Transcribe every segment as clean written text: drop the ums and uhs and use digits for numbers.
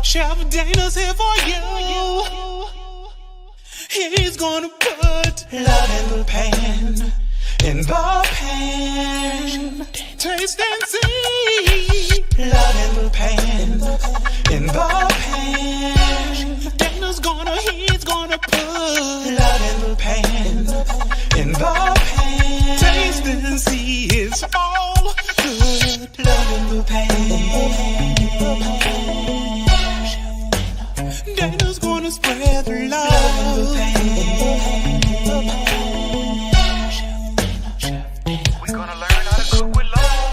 Chef Dana's here for you. He's gonna put love in the pan, in the pan. Taste and see. Love in the pan, in the pan. Dana's he's gonna put love in the pan, in the pan. Taste and see, it's all good. Love in the pan. Dana's gonna spread the love in the pan. We're gonna learn how to cook with love.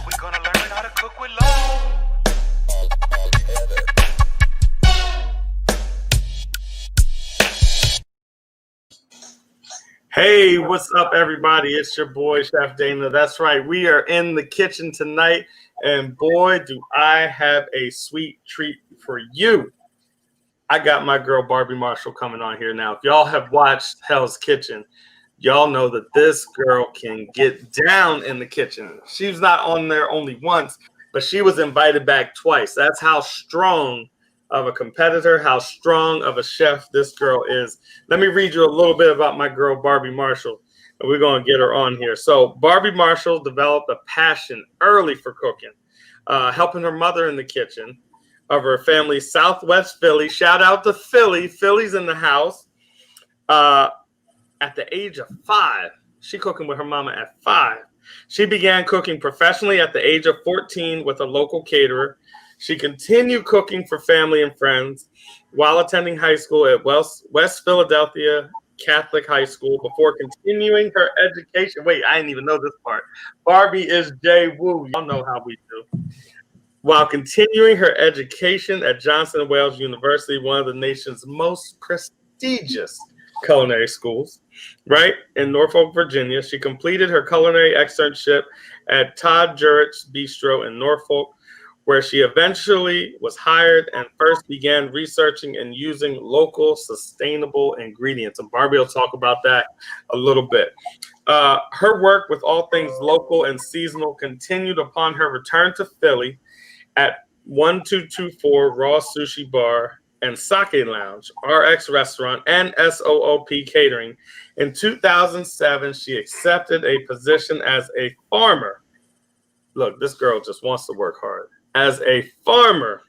We're gonna learn how to cook with love. Hey, what's up, everybody? It's your boy, Chef Dana. That's right. We are in the kitchen tonight, and boy, do I have a sweet treat for you. I got my girl, Barbie Marshall, coming on here now. If y'all have watched Hell's Kitchen, y'all know that this girl can get down in the kitchen. She's not on there only once, but she was invited back twice. That's how strong of a competitor, how strong of a chef this girl is. Let me read you a little bit about my girl, Barbie Marshall, and we're going to get her on here. So Barbie Marshall developed a passion early for cooking, helping her mother in the kitchen of her family, Southwest Philly. Shout out to Philly. Philly's in the house. At the age of 5, she cooking with her mama at 5. She began cooking professionally at the age of 14 with a local caterer. She continued cooking for family and friends while attending high school at West Philadelphia Catholic High School before continuing her education. Wait, I didn't even know this part. Barbie is J. Woo. Y'all know how we do. While continuing her education at Johnson & Wales University, one of the nation's most prestigious culinary schools, right, in Norfolk, Virginia. She completed her culinary externship at Todd Jurich's Bistro in Norfolk, where she eventually was hired and first began researching and using local sustainable ingredients. And Barbie will talk about that a little bit. Her work with all things local and seasonal continued upon her return to Philly at 1224 Raw Sushi Bar and Sake Lounge, RX Restaurant, and SOOP Catering. In 2007, she accepted a position as a farmer. Look, this girl just wants to work hard. As a farmer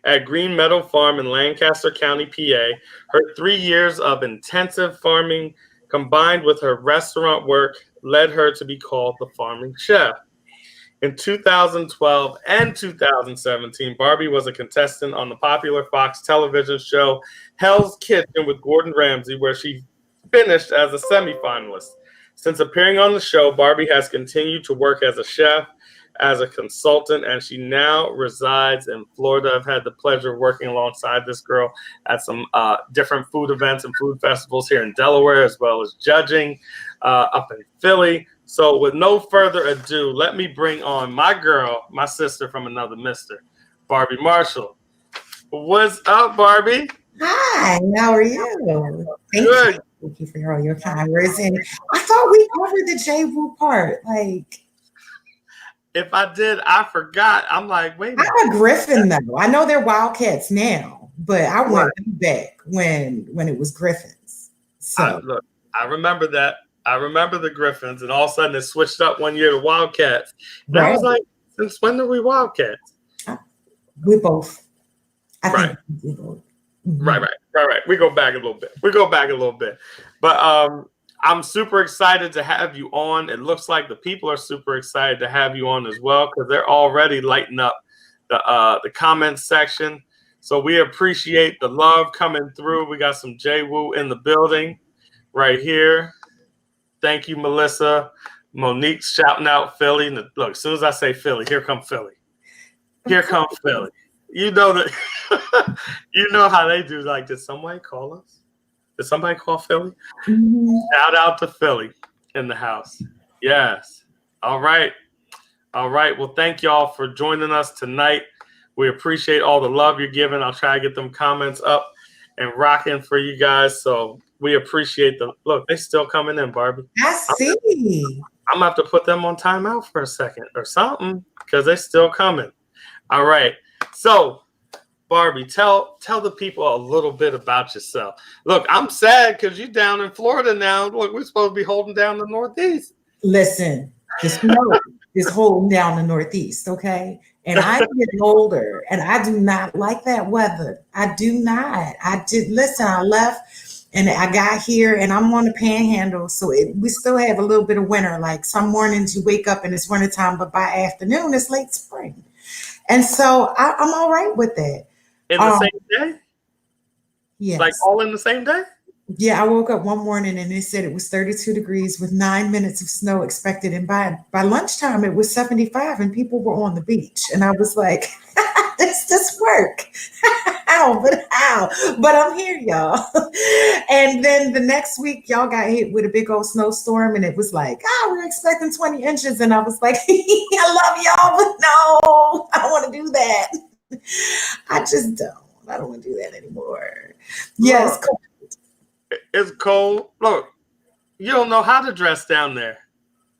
at Green Meadow Farm in Lancaster County, PA. Her 3 years of intensive farming combined with her restaurant work led her to be called the farming chef. In 2012 and 2017, Barbie was a contestant on the popular Fox television show Hell's Kitchen with Gordon Ramsay, where she finished as a semifinalist. Since appearing on the show, Barbie has continued to work as a chef, as a consultant, and she now resides in Florida. I've had the pleasure of working alongside this girl at some different food events and food festivals here in Delaware, as well as judging up in Philly. So with no further ado, let me bring on my girl, my sister from another mister, Barbie Marshall. What's up, Barbie? Hi, how are you? Good. Thank you for all your kind words. And I thought we covered the J. Woo part. Like, if I did, I forgot. I'm like, wait a minute. I'm a Griffin though. I know they're Wildcats now, but I went back when it was Griffins. So look, I remember that. I remember the Griffins, and all of a sudden it switched up one year to Wildcats. And I was like, since when are we Wildcats? We both. I think we both. Mm-hmm. Right. We go back a little bit. But I'm super excited to have you on. It looks like the people are super excited to have you on as well, because they're already lighting up the comment section. So we appreciate the love coming through. We got some J. Woo in the building right here. Thank you, Melissa. Monique's shouting out Philly. Look, as soon as I say Philly, here come Philly. Here come Philly. You know that. You know how they do. Like, did somebody call us? Did somebody call Philly? Mm-hmm. Shout out to Philly in the house. Yes. All right. Well, thank y'all for joining us tonight. We appreciate all the love you're giving. I'll try to get them comments up and rocking for you guys. So we appreciate the look. They still coming in, Barbie. I see. I'm gonna have to put them on timeout for a second or something because they're still coming. All right. So, Barbie, tell the people a little bit about yourself. Look, I'm sad because you're down in Florida now. Look, we're supposed to be holding down the Northeast. Listen, the snow is holding down the Northeast, okay? And I'm getting older, and I do not like that weather. I do not. I did listen. I left, and I got here, and I'm on the Panhandle, so we still have a little bit of winter. Like some mornings, you wake up and it's wintertime, but by afternoon, it's late spring, and so I'm all right with that. In the same day? Yes. Like all in the same day? Yeah, I woke up one morning and they said it was 32 degrees with 9 minutes of snow expected. And by lunchtime, it was 75 and people were on the beach. And I was like, does this work? How? But I'm here, y'all. And then the next week, y'all got hit with a big old snowstorm. And it was like, we're expecting 20 inches. And I was like, I love y'all, but no, I don't want to do that. I just don't. I don't want to do that anymore. Yes. Look, it's cold. Look, you don't know how to dress down there.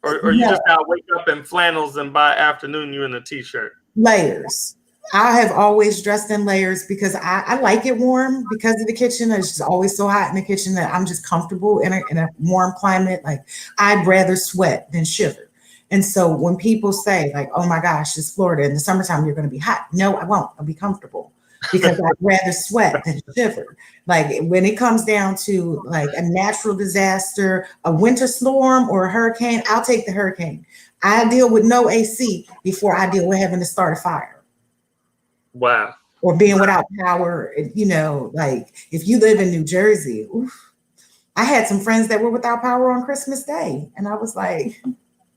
Or you just gotta wake up in flannels and by afternoon you're in a t-shirt. Layers. I have always dressed in layers because I like it warm because of the kitchen. It's just always so hot in the kitchen that I'm just comfortable in a warm climate. Like I'd rather sweat than shiver. And so when people say like, oh my gosh, it's Florida in the summertime, you're going to be hot. No, I won't. I'll be comfortable because I'd rather sweat than shiver. Like when it comes down to like a natural disaster, a winter storm or a hurricane, I'll take the hurricane. I deal with no AC before I deal with having to start a fire. Wow. Or being without power. You know, like if you live in New Jersey, I had some friends that were without power on Christmas Day. And I was like,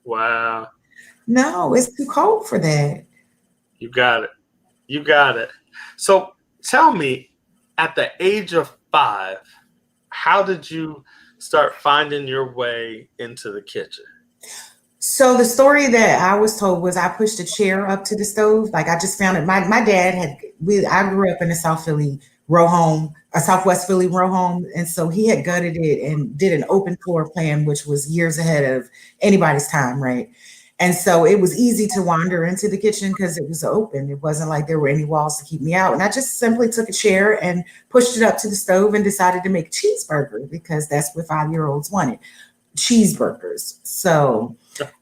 wow. No, it's too cold for that. You got it. You got it. So tell me, at the age of 5, how did you start finding your way into the kitchen? So the story that I was told was I pushed a chair up to the stove. Like I just found it. My dad I grew up in a Southwest Philly row home. And so he had gutted it and did an open floor plan, which was years ahead of anybody's time, right? And so it was easy to wander into the kitchen because it was open. It wasn't like there were any walls to keep me out. And I just simply took a chair and pushed it up to the stove and decided to make a cheeseburger because that's what 5-year-olds wanted, cheeseburgers. So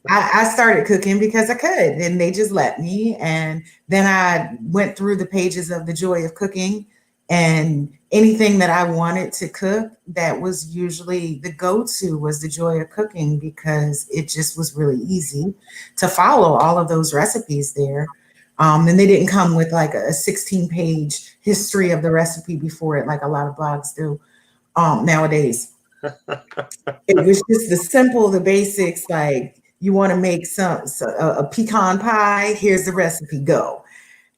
I started cooking because I could, and they just let me. And then I went through the pages of The Joy of Cooking, and anything that I wanted to cook, that was usually the go-to was The Joy of Cooking because it just was really easy to follow all of those recipes there. And they didn't come with like a 16-page history of the recipe before it, like a lot of blogs do nowadays. It was just the basics, like you want to make a pecan pie, here's the recipe, go.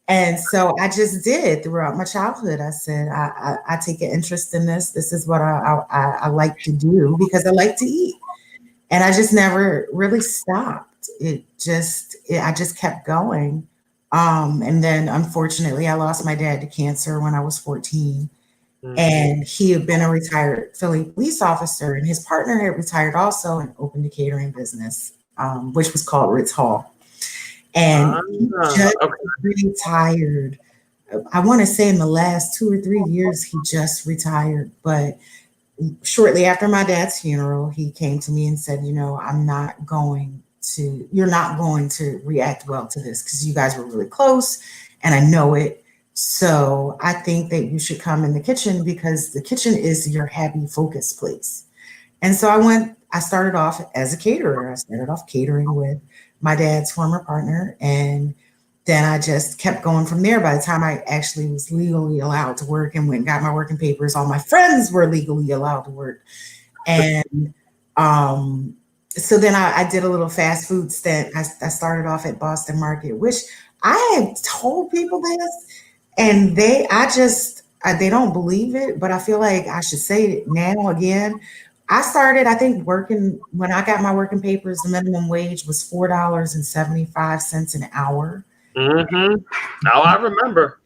And so I just did throughout my childhood. I said, I take an interest in this. This is what I like to do because I like to eat. And I just never really stopped. I just kept going. And then unfortunately, I lost my dad to cancer when I was 14. Mm-hmm. And he had been a retired Philly police officer, and his partner had retired also and opened a catering business, which was called Ritz Hall. And he just retired. I want to say in the last 2 or 3 years, he just retired. But shortly after my dad's funeral, he came to me and said, you're not going to react well to this because you guys were really close and I know it. So I think that you should come in the kitchen because the kitchen is your happy focus place. And so I started off as a caterer. I started off catering with my dad's former partner. And then I just kept going from there. By the time I actually was legally allowed to work and went and got my working papers, all my friends were legally allowed to work. And so then I did a little fast food stint. I started off at Boston Market, which I have told people this, and they don't believe it, but I feel like I should say it now again. I started, I think, working when I got my working papers. The minimum wage was $4.75 an hour. Mm-hmm. Now I remember.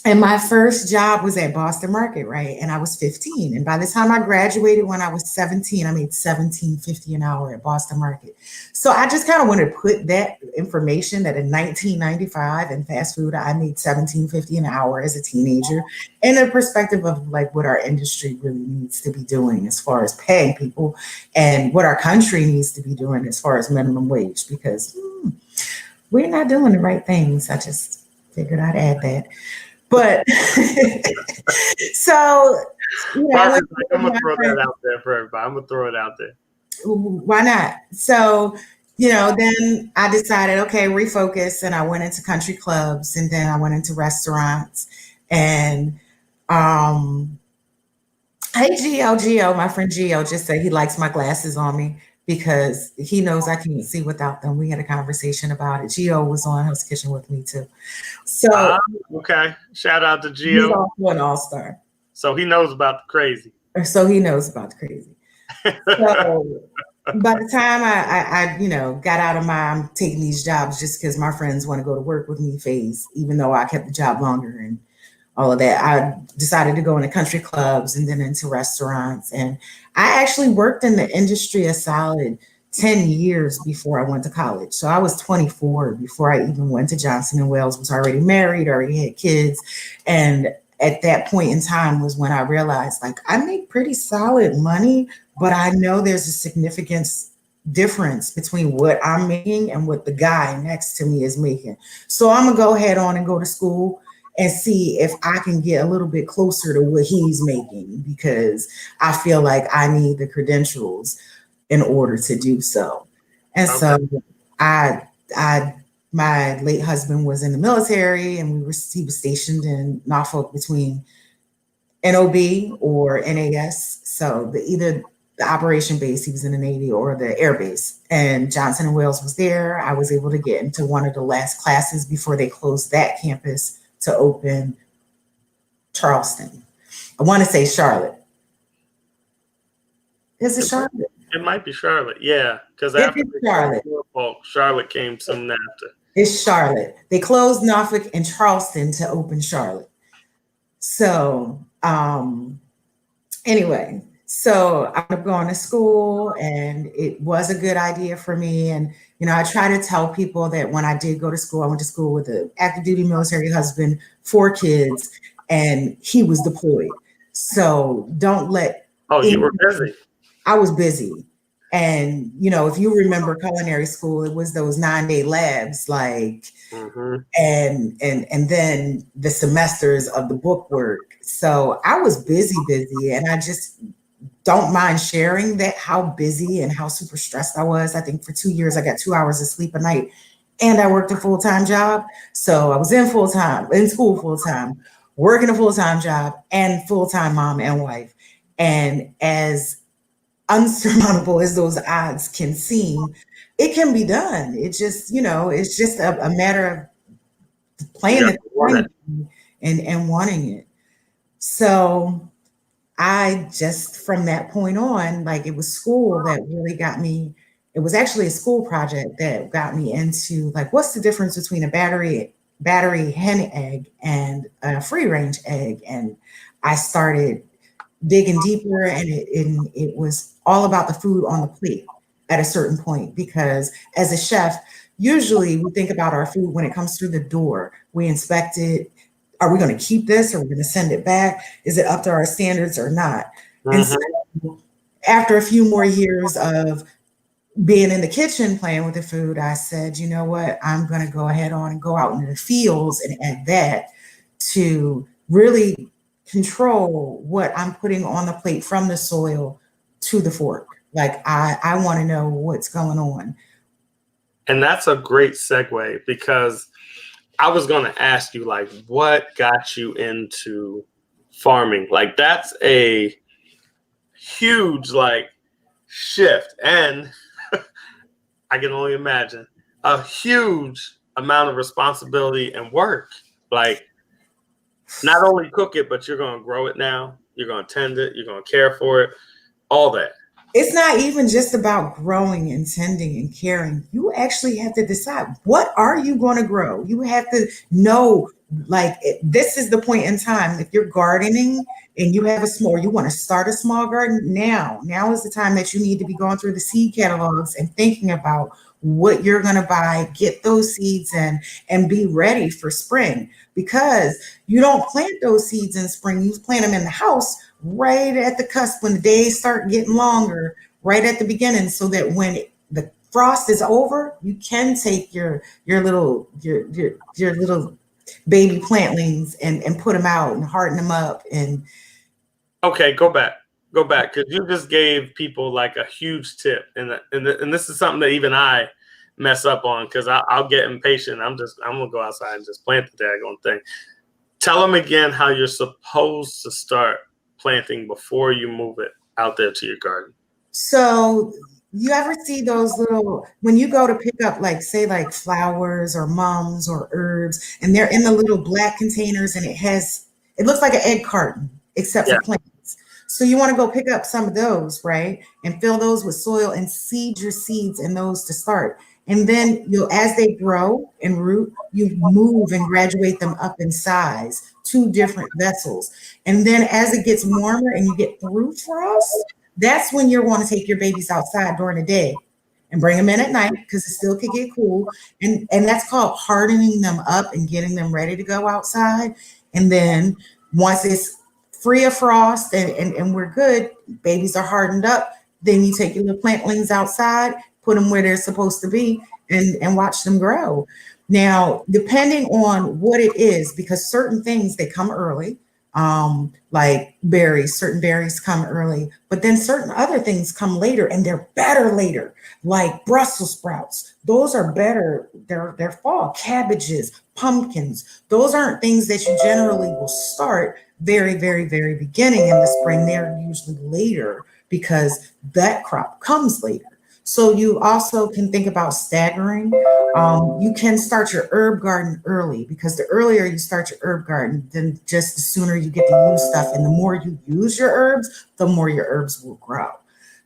And my first job was at Boston Market, right? And I was 15. And by the time I graduated when I was 17, I made 17.50 an hour at Boston Market. So I just kind of wanted to put that information that in 1995 in fast food, I made 17.50 an hour as a teenager in a perspective of like what our industry really needs to be doing as far as paying people and what our country needs to be doing as far as minimum wage, because we're not doing the right things. I just figured I'd add that. But so, Barbara's like, I'm gonna throw that out there for everybody. I'm gonna throw it out there. Why not? So, then I decided, okay, refocus, and I went into country clubs, and then I went into restaurants, and hey, Gio, my friend Gio just said he likes my glasses on me because he knows I can't see without them. We had a conversation about it. Gio was on Hell's Kitchen with me too. So okay. Shout out to he's Gio. also an all-star. So he knows about the crazy. So he knows about the crazy. So by the time I got out of my I'm taking these jobs just because my friends want to go to work with me phase, even though I kept the job longer and all of that, I decided to go into country clubs and then into restaurants. And I actually worked in the industry a solid 10 years before I went to college. So I was 24 before I even went to Johnson & Wales, was already married, already had kids. And at that point in time was when I realized, like, I make pretty solid money, but I know there's a significant difference between what I'm making and what the guy next to me is making. So I'm gonna go ahead on and go to school and see if I can get a little bit closer to what he's making, because I feel like I need the credentials in order to do so. And so I my late husband was in the military, and he was stationed in Norfolk between NOB or NAS. So either the operation base, he was in the Navy, or the Air Base. And Johnson & Wales was there. I was able to get into one of the last classes before they closed that campus to open Charleston. I want to say Charlotte. Is it Charlotte? It might be Charlotte, yeah. Because after Charlotte came soon after. It's Charlotte. They closed Norfolk and Charleston to open Charlotte. So anyway, so I'm going to school, and it was a good idea for me. And I try to tell people that when I did go to school, I went to school with an active duty military husband, 4 kids, and he was deployed. So don't let. Oh, you were busy. I was busy. And, if you remember culinary school, it was those 9-day labs, like, and then the semesters of the book work. So I was busy. And I just don't mind sharing that, how busy and how super stressed I was. I think for 2 years, I got 2 hours of sleep a night, and I worked a full-time job. So I was in school full-time, working a full-time job, and full-time mom and wife. And as unsurmountable as those odds can seem, it can be done. It just, it's just a matter of playing and wanting it. So I just, from that point on, like, it was school that really got me. It was actually a school project that got me into, like, what's the difference between a battery hen egg and a free range egg? And I started digging deeper, and it was all about the food on the plate at a certain point, because as a chef, usually we think about our food when it comes through the door. We inspect it. Are we going to keep this? Or are we going to send it back? Is it up to our standards or not? And so after a few more years of being in the kitchen playing with the food, I said, you know what? I'm going to go ahead on and go out into the fields and add that to really control what I'm putting on the plate, from the soil to the fork. Like, I want to know what's going on. And that's a great segue, because I was going to ask you, like, what got you into farming? Like, that's a huge, like, shift. And I can only imagine a huge amount of responsibility and work. Like, not only cook it, but you're going to grow it now. You're going to tend it. You're going to care for it. All that. It's not even just about growing and tending and caring. You actually have to decide, what are you going to grow? You have to know This is the point in time. If you're gardening and you have you want to start a small garden, now is the time that you need to be going through the seed catalogs and thinking about what you're going to buy, get those seeds in, and be ready for spring, because you don't plant those seeds in spring. You plant them in the house right at the cusp when the days start getting longer, right at the beginning, so that when the frost is over, you can take your little baby plantlings and put them out and harden them up. And okay, go back, because you just gave people like a huge tip, and this is something that even I mess up on, because I'll get impatient. I'm gonna go outside and just plant the daggone thing. Tell them again how you're supposed to start planting before you move it out there to your garden. So you ever see those little, when you go to pick up, like, say, like flowers or mums or herbs, and they're in the little black containers, and it looks like an egg carton, except for plants. So you want to go pick up some of those, right? And fill those with soil and seed your seeds in those to start. And then as they grow and root, you move and graduate them up in size, 2 different vessels. And then as it gets warmer and you get through frost, that's when you're going to take your babies outside during the day and bring them in at night, because it still could get cool. And that's called hardening them up and getting them ready to go outside. And then once it's free of frost and we're good, babies are hardened up, then you take your little plantlings outside, put them where they're supposed to be, and watch them grow. Now, depending on what it is, because certain things, they come early, like berries, certain berries come early, but then certain other things come later, and they're better later, like Brussels sprouts. Those are better. They're fall. Cabbages, pumpkins. Those aren't things that you generally will start very, very, very beginning in the spring. They're usually later because that crop comes later. So you also can think about staggering. You can start your herb garden early, because the earlier you start your herb garden, then just the sooner you get to use stuff. And the more you use your herbs, the more your herbs will grow.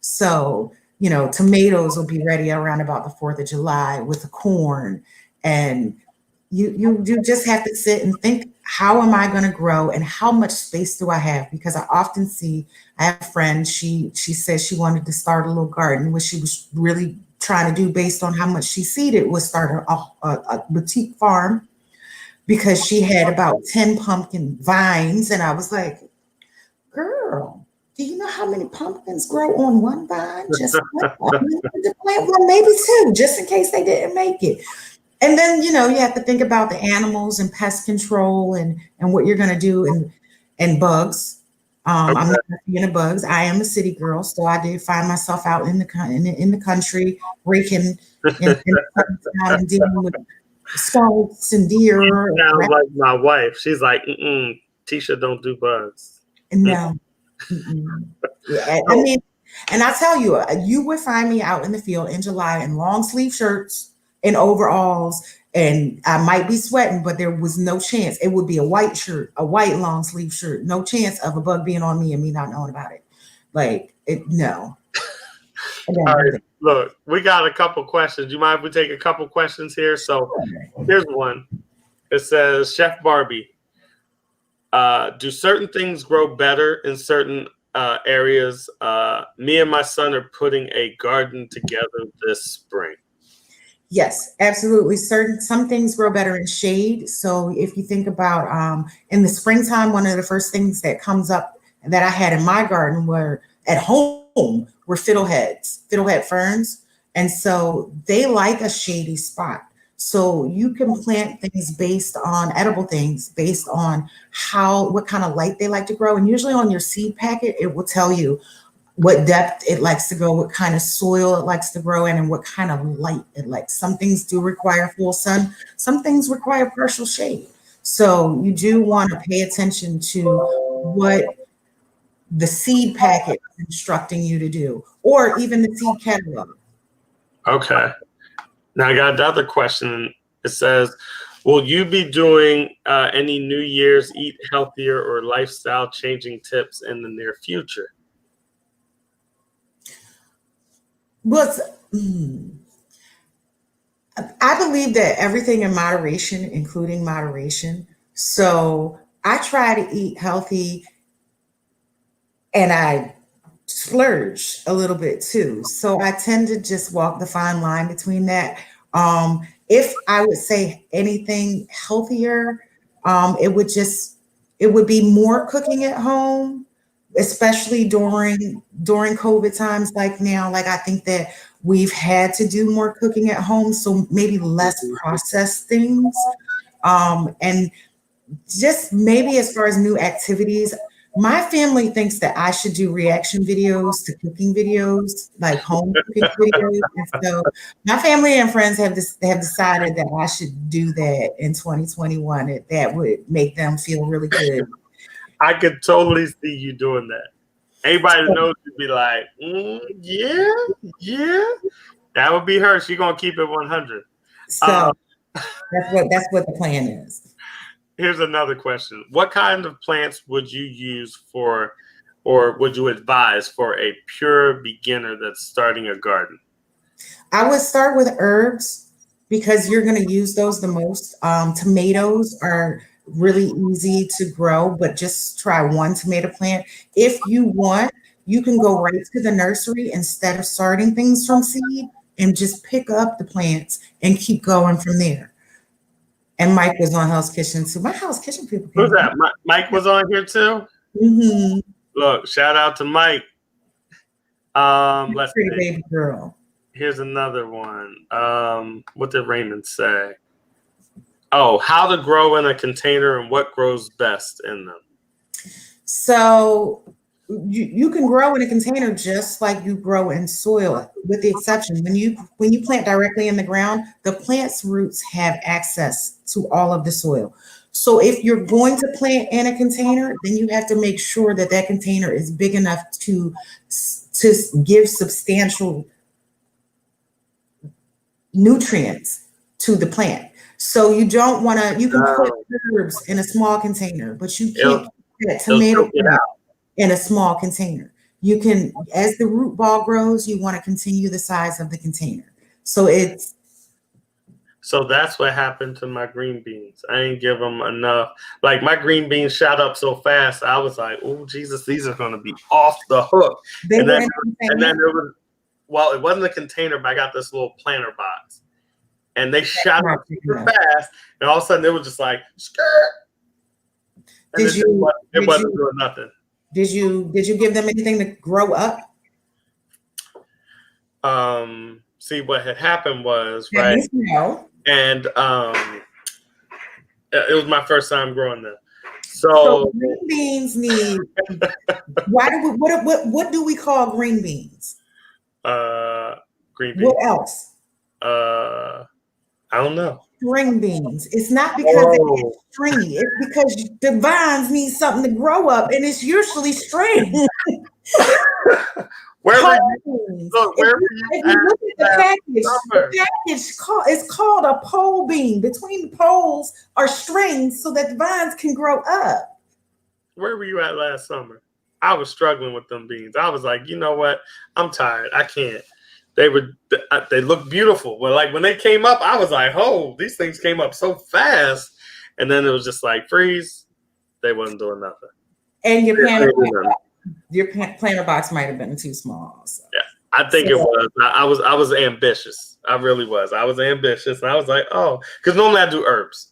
So, tomatoes will be ready around about the 4th of July with the corn. And you just have to sit and think, how am I going to grow, and how much space do I have? Because I often see, I have a friend, she said she wanted to start a little garden. What she was really trying to do, based on how much she seeded, was start a boutique farm, because she had about 10 pumpkin vines. And I was like, girl, do you know how many pumpkins grow on one vine? Just plant one, maybe 2, just in case they didn't make it. And then, you have to think about the animals and pest control and what you're going to do, and bugs. I'm not into bugs. I am a city girl, so I did find myself out in the country raking and dealing with skunks and deer. Sounds like my wife. She's like, Tisha, don't do bugs. No. Yeah, I mean, and I tell you, you would find me out in the field in July in long sleeve shirts and overalls, and I might be sweating, but there was no chance. It would be a white shirt, a white long sleeve shirt. No chance of a bug being on me and me not knowing about it. No. All right, look, we got a couple questions. You mind if we take a couple questions here? So here's one. It says, Chef Barbie, do certain things grow better in certain areas? Me and my son are putting a garden together this spring. Yes, absolutely. Some things grow better in shade. So if you think about in the springtime, one of the first things that comes up that I had in my garden were fiddlehead ferns. And so they like a shady spot. So you can plant things based on edible things, based on what kind of light they like to grow. And usually on your seed packet, it will tell you what depth it likes to grow, what kind of soil it likes to grow in, and what kind of light it likes. Some things do require full sun. Some things require partial shade. So you do want to pay attention to what the seed packet is instructing you to do, or even the seed catalog. Okay. Now I got another question. It says, will you be doing any New Year's eat healthier or lifestyle changing tips in the near future? Well, I believe that everything in moderation, including moderation. So I try to eat healthy and I splurge a little bit too. So I tend to just walk the fine line between that. If I would say anything healthier, it would be more cooking at home, especially during COVID times like now. Like I think that we've had to do more cooking at home, so maybe less processed things. And just maybe as far as new activities, my family thinks that I should do reaction videos to cooking videos, like home cooking videos. And so my family and friends have decided that I should do that in 2021. That would make them feel really good. I could totally see you doing that. Anybody that knows you'd be like, yeah. That would be her. She's gonna keep it 100. So that's what the plan is. Here's another question. What kind of plants would you use for, or would you advise for a pure beginner that's starting a garden? I would start with herbs because you're going to use those the most. Tomatoes are really easy to grow, but just try one tomato plant. If you want, you can go right to the nursery instead of starting things from seed and just pick up the plants and keep going from there. And Mike was on Hell's Kitchen too. My Hell's Kitchen people. Who's that? Mike was on here too? Mm-hmm. Look, shout out to Mike. Let's pretty see. Baby girl. Here's another one. What did Raymond say? Oh, how to grow in a container and what grows best in them. So you can grow in a container just like you grow in soil, with the exception when you plant directly in the ground, the plant's roots have access to all of the soil. So if you're going to plant in a container, then you have to make sure that that container is big enough to give substantial nutrients to the plant. So you don't want to. You can put herbs in a small container, but you can't put tomato plant in a small container. You can, as the root ball grows, you want to continue the size of the container. So that's what happened to my green beans. I didn't give them enough. Like my green beans shot up so fast, I was like, "Oh Jesus, these are going to be off the hook." And then there was, well, it wasn't a container, but I got this little planter box, and they shot up super fast, and all of a sudden it was just like skirt. And it wasn't doing nothing. Did you give them anything to grow up? See, what had happened was, right? And it was my first time growing them. So green beans need. What do we call green beans? Green beans. What else? I don't know. String beans. It's not because they're stringy. It's because the vines need something to grow up, and it's usually string. Where were you look at the package is called a pole bean. Between the poles are strings so that the vines can grow up. Where were you at last summer? I was struggling with them beans. I was like, you know what? I'm tired. I can't. They looked beautiful. But like when they came up, I was like, oh, these things came up so fast. And then it was just like freeze. They wasn't doing nothing. And your planter box might have been too small. So. Yeah, I think it was. I was ambitious. I really was. I was ambitious. And I was like, oh, because normally I do herbs.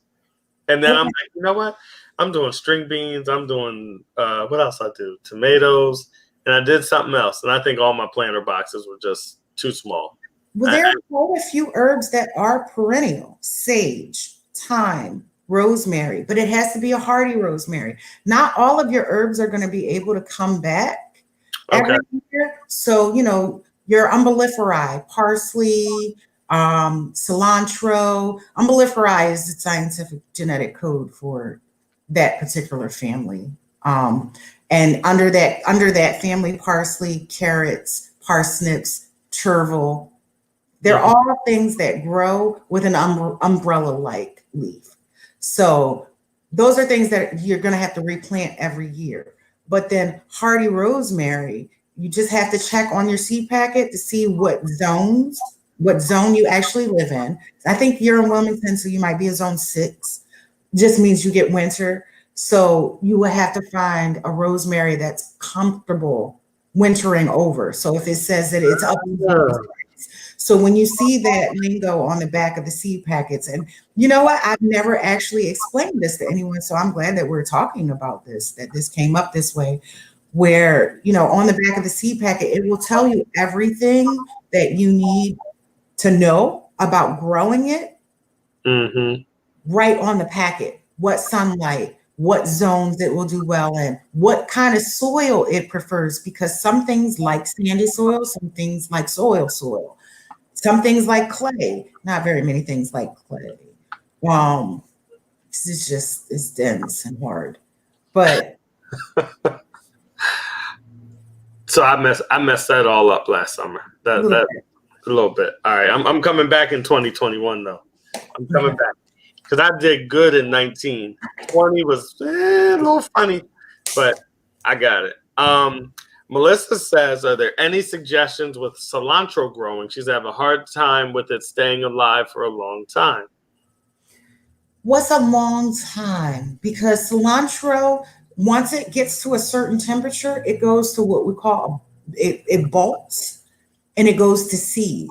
And then I'm like, you know what? I'm doing string beans. I'm doing, what else I do? Tomatoes. And I did something else. And I think all my planter boxes were just too small. Well, there are quite a few herbs that are perennial: sage, thyme, rosemary, but it has to be a hardy rosemary. Not all of your herbs are going to be able to come back every year. So, your umbelliferae, parsley, cilantro. Umbelliferae is the scientific genetic code for that particular family. And under that family, parsley, carrots, parsnips, chervil, they're all things that grow with an umbrella-like leaf. So those are things that you're going to have to replant every year. But then hardy rosemary, you just have to check on your seed packet to see what zone you actually live in. I think you're in Wilmington, so you might be a zone 6. just means you get winter. So you will have to find a rosemary that's comfortable wintering over. So if it says that it's up to 0 Yeah. degrees. So when you see that lingo on the back of the seed packets, and you know what? I've never actually explained this to anyone. So I'm glad that we're talking about this, that this came up this way, where, on the back of the seed packet, it will tell you everything that you need to know about growing it Mm-hmm. right on the packet. What sunlight, what zones it will do well in, what kind of soil it prefers, because some things like sandy soil, some things like soil, some things like clay, not very many things like clay. Um, it's dense and hard. But So I messed that all up last summer. That a little bit. All right, I'm coming back in 2021 though. I'm coming back because I did good in 19. 20 was a little funny, but I got it. Melissa says, are there any suggestions with cilantro growing? She's having a hard time with it staying alive for a long time. What's a long time? Because cilantro, once it gets to a certain temperature, it goes to what we call it bolts, and it goes to seed.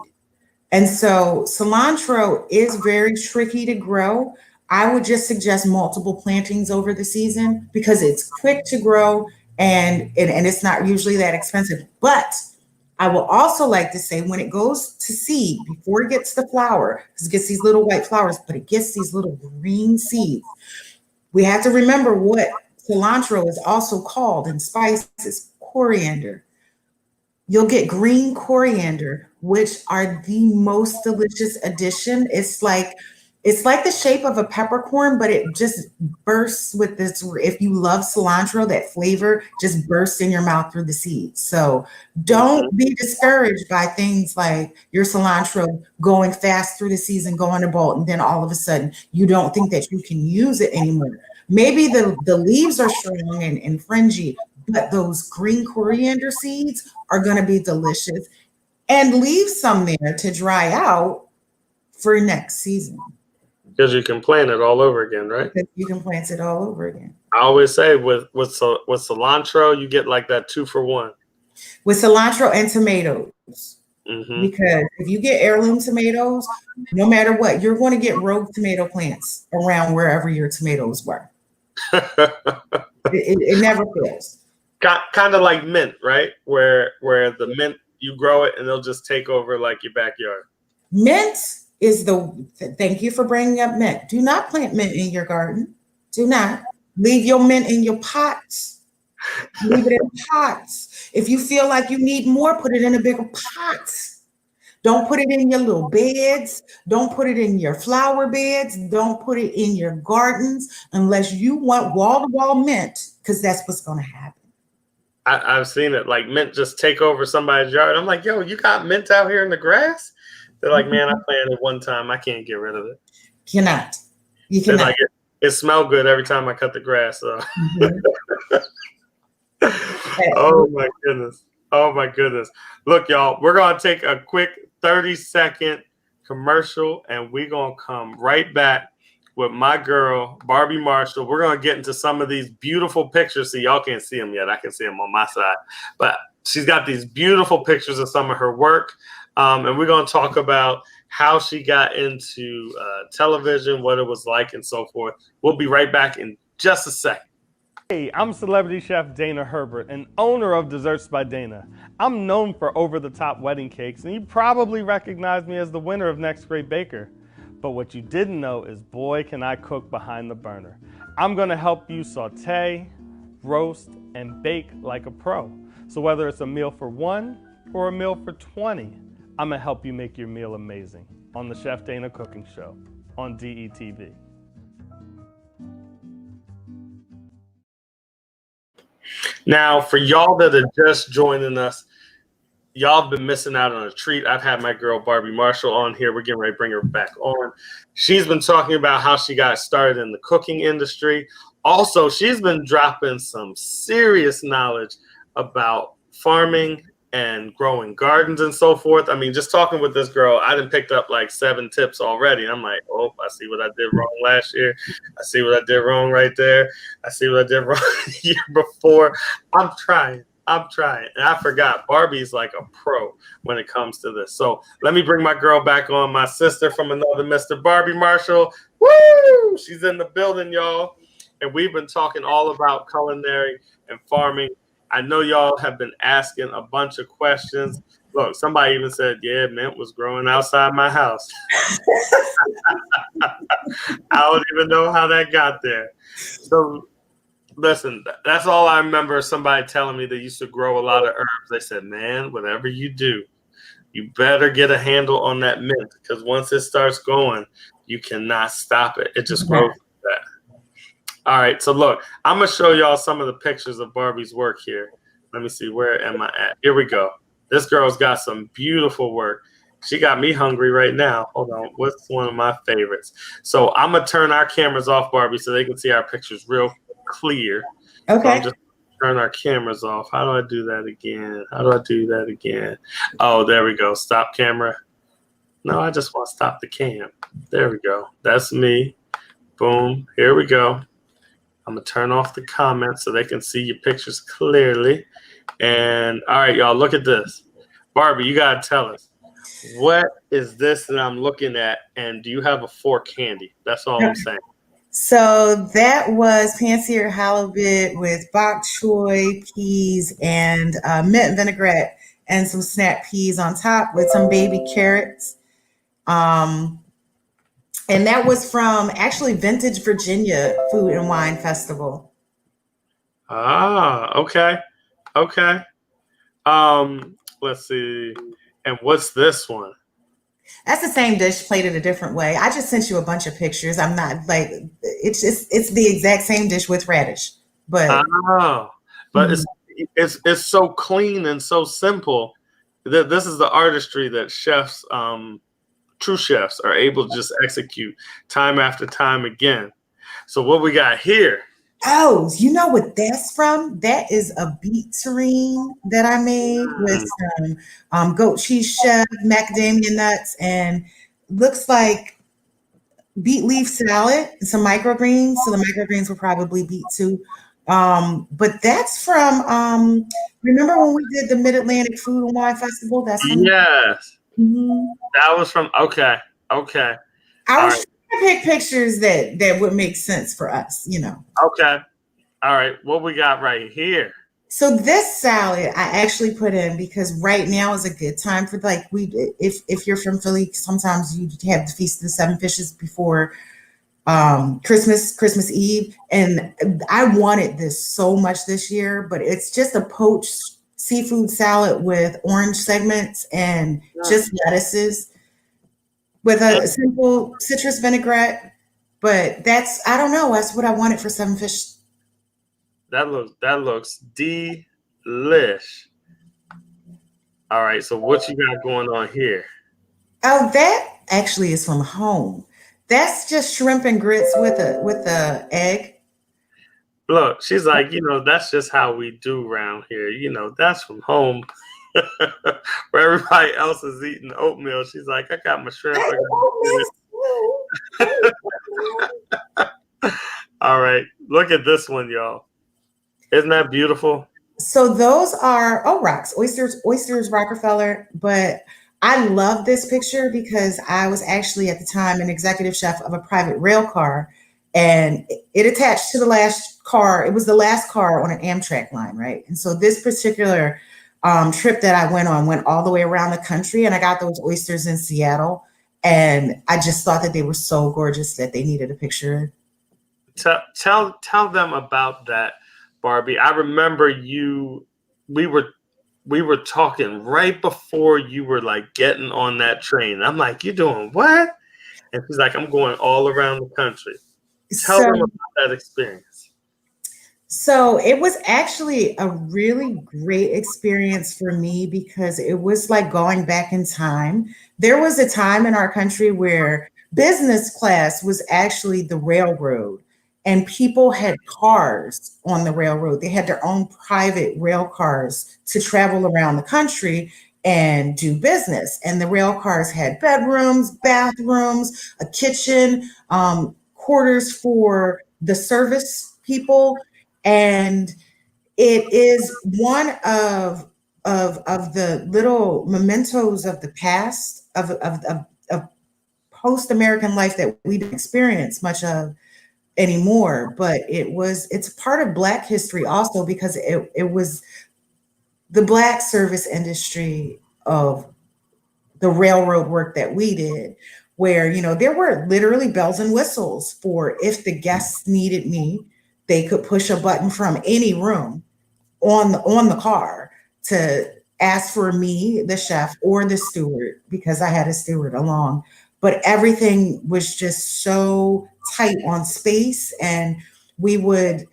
And so cilantro is very tricky to grow. I would just suggest multiple plantings over the season because it's quick to grow and it's not usually that expensive. But I will also like to say when it goes to seed, before it gets to flower, because it gets these little white flowers, but it gets these little green seeds. We have to remember what cilantro is also called in spices, coriander. You'll get green coriander, which are the most delicious addition. It's like the shape of a peppercorn, but it just bursts with this. If you love cilantro, that flavor just bursts in your mouth through the seeds. So don't be discouraged by things like your cilantro going fast through the season, going to bolt, and then all of a sudden you don't think that you can use it anymore. Maybe the leaves are strong and fringy, but those green coriander seeds are going to be delicious. And leave some there to dry out for next season. Because you can plant it all over again, right? Because you can plant it all over again. I always say with cilantro, you get like that 2-for-1. With cilantro and tomatoes. Mm-hmm. Because if you get heirloom tomatoes, no matter what, you're going to get rogue tomato plants around wherever your tomatoes were. It never fails. Kind of like mint, right? Where the mint, you grow it and they'll just take over like your backyard. Mint is thank you for bringing up mint. Do not plant mint in your garden. Do not. Leave your mint in your pots. Leave it in pots. If you feel like you need more, put it in a bigger pot. Don't put it in your little beds. Don't put it in your flower beds. Don't put it in your gardens unless you want wall-to-wall mint, because that's what's going to happen. I've seen it, like mint just take over somebody's yard. I'm like, yo, you got mint out here in the grass? They're like, man, I planted it one time. I can't get rid of it. Cannot. You cannot. Like, it smells good every time I cut the grass. So. Oh, my goodness. Oh, my goodness. Look, y'all, we're going to take a quick 30-second commercial, and we're going to come right back with my girl, Barbie Marshall. We're going to get into some of these beautiful pictures. See, y'all can't see them yet. I can see them on my side. But she's got these beautiful pictures of some of her work. And we're going to talk about how she got into television, what it was like, and so forth. We'll be right back in just a second. Hey, I'm celebrity chef Dana Herbert and owner of Desserts by Dana. I'm known for over-the-top wedding cakes, and you probably recognize me as the winner of Next Great Baker. But what you didn't know is, boy, can I cook behind the burner. I'm gonna help you saute, roast, and bake like a pro. So whether it's a meal for 1 or a meal for 20, I'm gonna help you make your meal amazing on the Chef Dana Cooking Show on DETV. Now, for y'all that are just joining us, y'all have been missing out on a treat. I've had my girl Barbie Marshall on here. We're getting ready to bring her back on. She's been talking about how she got started in the cooking industry. Also, she's been dropping some serious knowledge about farming and growing gardens and so forth. I mean, just talking with this girl, I done picked up like 7 tips already. I'm like, oh, I see what I did wrong last year. I see what I did wrong right there. I see what I did wrong the year before. I'm trying. And I forgot Barbie's like a pro when it comes to this. So let me bring my girl back on, my sister from another Mr. Barbie Marshall. Woo! She's in the building, y'all. And we've been talking all about culinary and farming. I know y'all have been asking a bunch of questions. Look, somebody even said, yeah, mint was growing outside my house. I don't even know how that got there. So listen, that's all I remember, somebody telling me they used to grow a lot of herbs. They said, man, whatever you do, you better get a handle on that mint, because once it starts going, you cannot stop it. It just grows like that. All right, so look, I'm going to show y'all some of the pictures of Barbie's work here. Let me see, where am I at? Here we go. This girl's got some beautiful work. She got me hungry right now. Hold on, what's one of my favorites? So I'm going to turn our cameras off, Barbie, so they can see our pictures real clear. Okay. So I'm just turn our cameras off. How do I do that again? Oh, there we go. Stop camera. No, I just want to stop the cam. There we go. That's me. Boom. Here we go. I'm going to turn off the comments so they can see your pictures clearly. And all right, y'all, look at this. Barbie, you got to tell us, what is this that I'm looking at? And do you have a fork handy? That's all I'm saying. So that was pan-seared halibut with bok choy, peas, and mint vinaigrette, and some snap peas on top with some baby carrots. And that was from actually Vintage Virginia Food and Wine Festival. Ah, okay. Let's see. And what's this one? That's the same dish plated a different way. I just sent you a bunch of pictures. I'm not like, it's the exact same dish with radish. But it's so clean and so simple. This is the artistry that chefs, true chefs, are able to just execute time after time again. So what we got here? Oh, you know what that's from? That is a beet terrine that I made with some goat cheese chef, macadamia nuts, and looks like beet leaf salad and some microgreens. So the microgreens will probably beet too. But that's from remember when we did the Mid-Atlantic Food and Wine Festival? That's from Yes. That was from okay. I was trying to pick pictures that would make sense for us, you know. Okay. All right. What we got right here? So this salad I actually put in because right now is a good time for if you're from Philly, sometimes you have the Feast of the Seven Fishes before Christmas Eve. And I wanted this so much this year, but it's just a poached seafood salad with orange segments and just lettuces with a simple citrus vinaigrette. But I don't know, that's what I wanted for Seven Fish. That looks delish. All right, so what you got going on here? Oh, that actually is from home. That's just shrimp and grits with a egg. Look, she's like, that's just how we do around here. That's from home. Where everybody else is eating oatmeal, she's like, I got my shrimp. All right, look at this one, y'all. Isn't that beautiful? So those are rocks, oysters, Rockefeller. But I love this picture because I was actually at the time an executive chef of a private rail car, and it attached to the last car. It was the last car on an Amtrak line, right? And so this particular trip that I went on went all the way around the country, and I got those oysters in Seattle, and I just thought that they were so gorgeous that they needed a picture. Tell them about that, Barbie. I remember we were talking right before you were like getting on that train. I'm like, you doing what? And she's like, I'm going all around the country. Tell them about that experience. So it was actually a really great experience for me because it was like going back in time. There was a time in our country where business class was actually the railroad. and people had cars on the railroad. They had their own private rail cars to travel around the country and do business. And the rail cars had bedrooms, bathrooms, a kitchen, quarters for the service people. And it is one of the little mementos of the past of post-American life that we don't experience much of anymore. But it's part of Black history also, because it was the Black service industry of the railroad work that we did, where, there were literally bells and whistles for if the guests needed me, they could push a button from any room on the car to ask for me, the chef, or the steward, because I had a steward along. But everything was just so tight on space. And we would,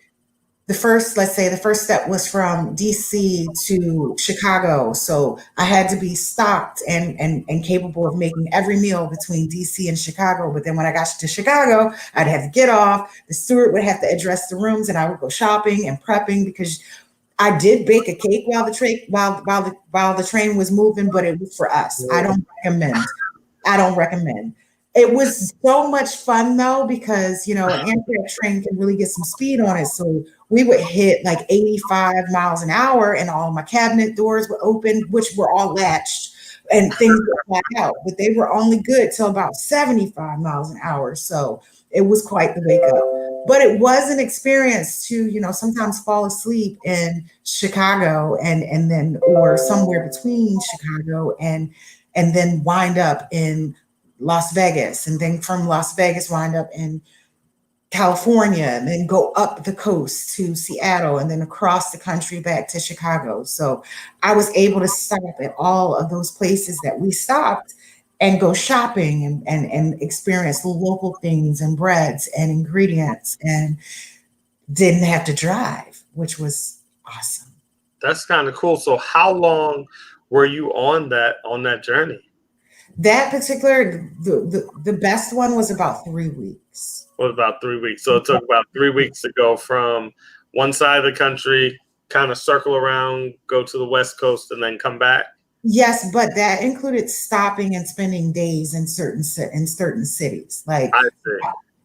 let's say the first step was from DC to Chicago. So I had to be stocked and capable of making every meal between DC and Chicago. But then when I got to Chicago, I'd have to get off. The steward would have to address the rooms, and I would go shopping and prepping, because I did bake a cake while the train was moving, but it was for us. I don't recommend. It was so much fun though, because an Amtrak train can really get some speed on it. So we would hit like 85 miles an hour, and all my cabinet doors were open, which were all latched, and things would fly out. But they were only good till about 75 miles an hour. So it was quite the wake up. But it was an experience to, sometimes fall asleep in Chicago and then, or somewhere between Chicago and then wind up in Las Vegas, and then from Las Vegas wind up in California, and then go up the coast to Seattle, and then across the country back to Chicago. So I was able to stop at all of those places that we stopped and go shopping and experience local things and breads and ingredients, and didn't have to drive, which was awesome. That's kind of cool. So how long were you on that journey? That particular, the best one was about 3 weeks. What, about 3 weeks? So it took about 3 weeks to go from one side of the country, kind of circle around, go to the West Coast, and then come back? Yes, but that included stopping and spending days in certain cities. Like, I see.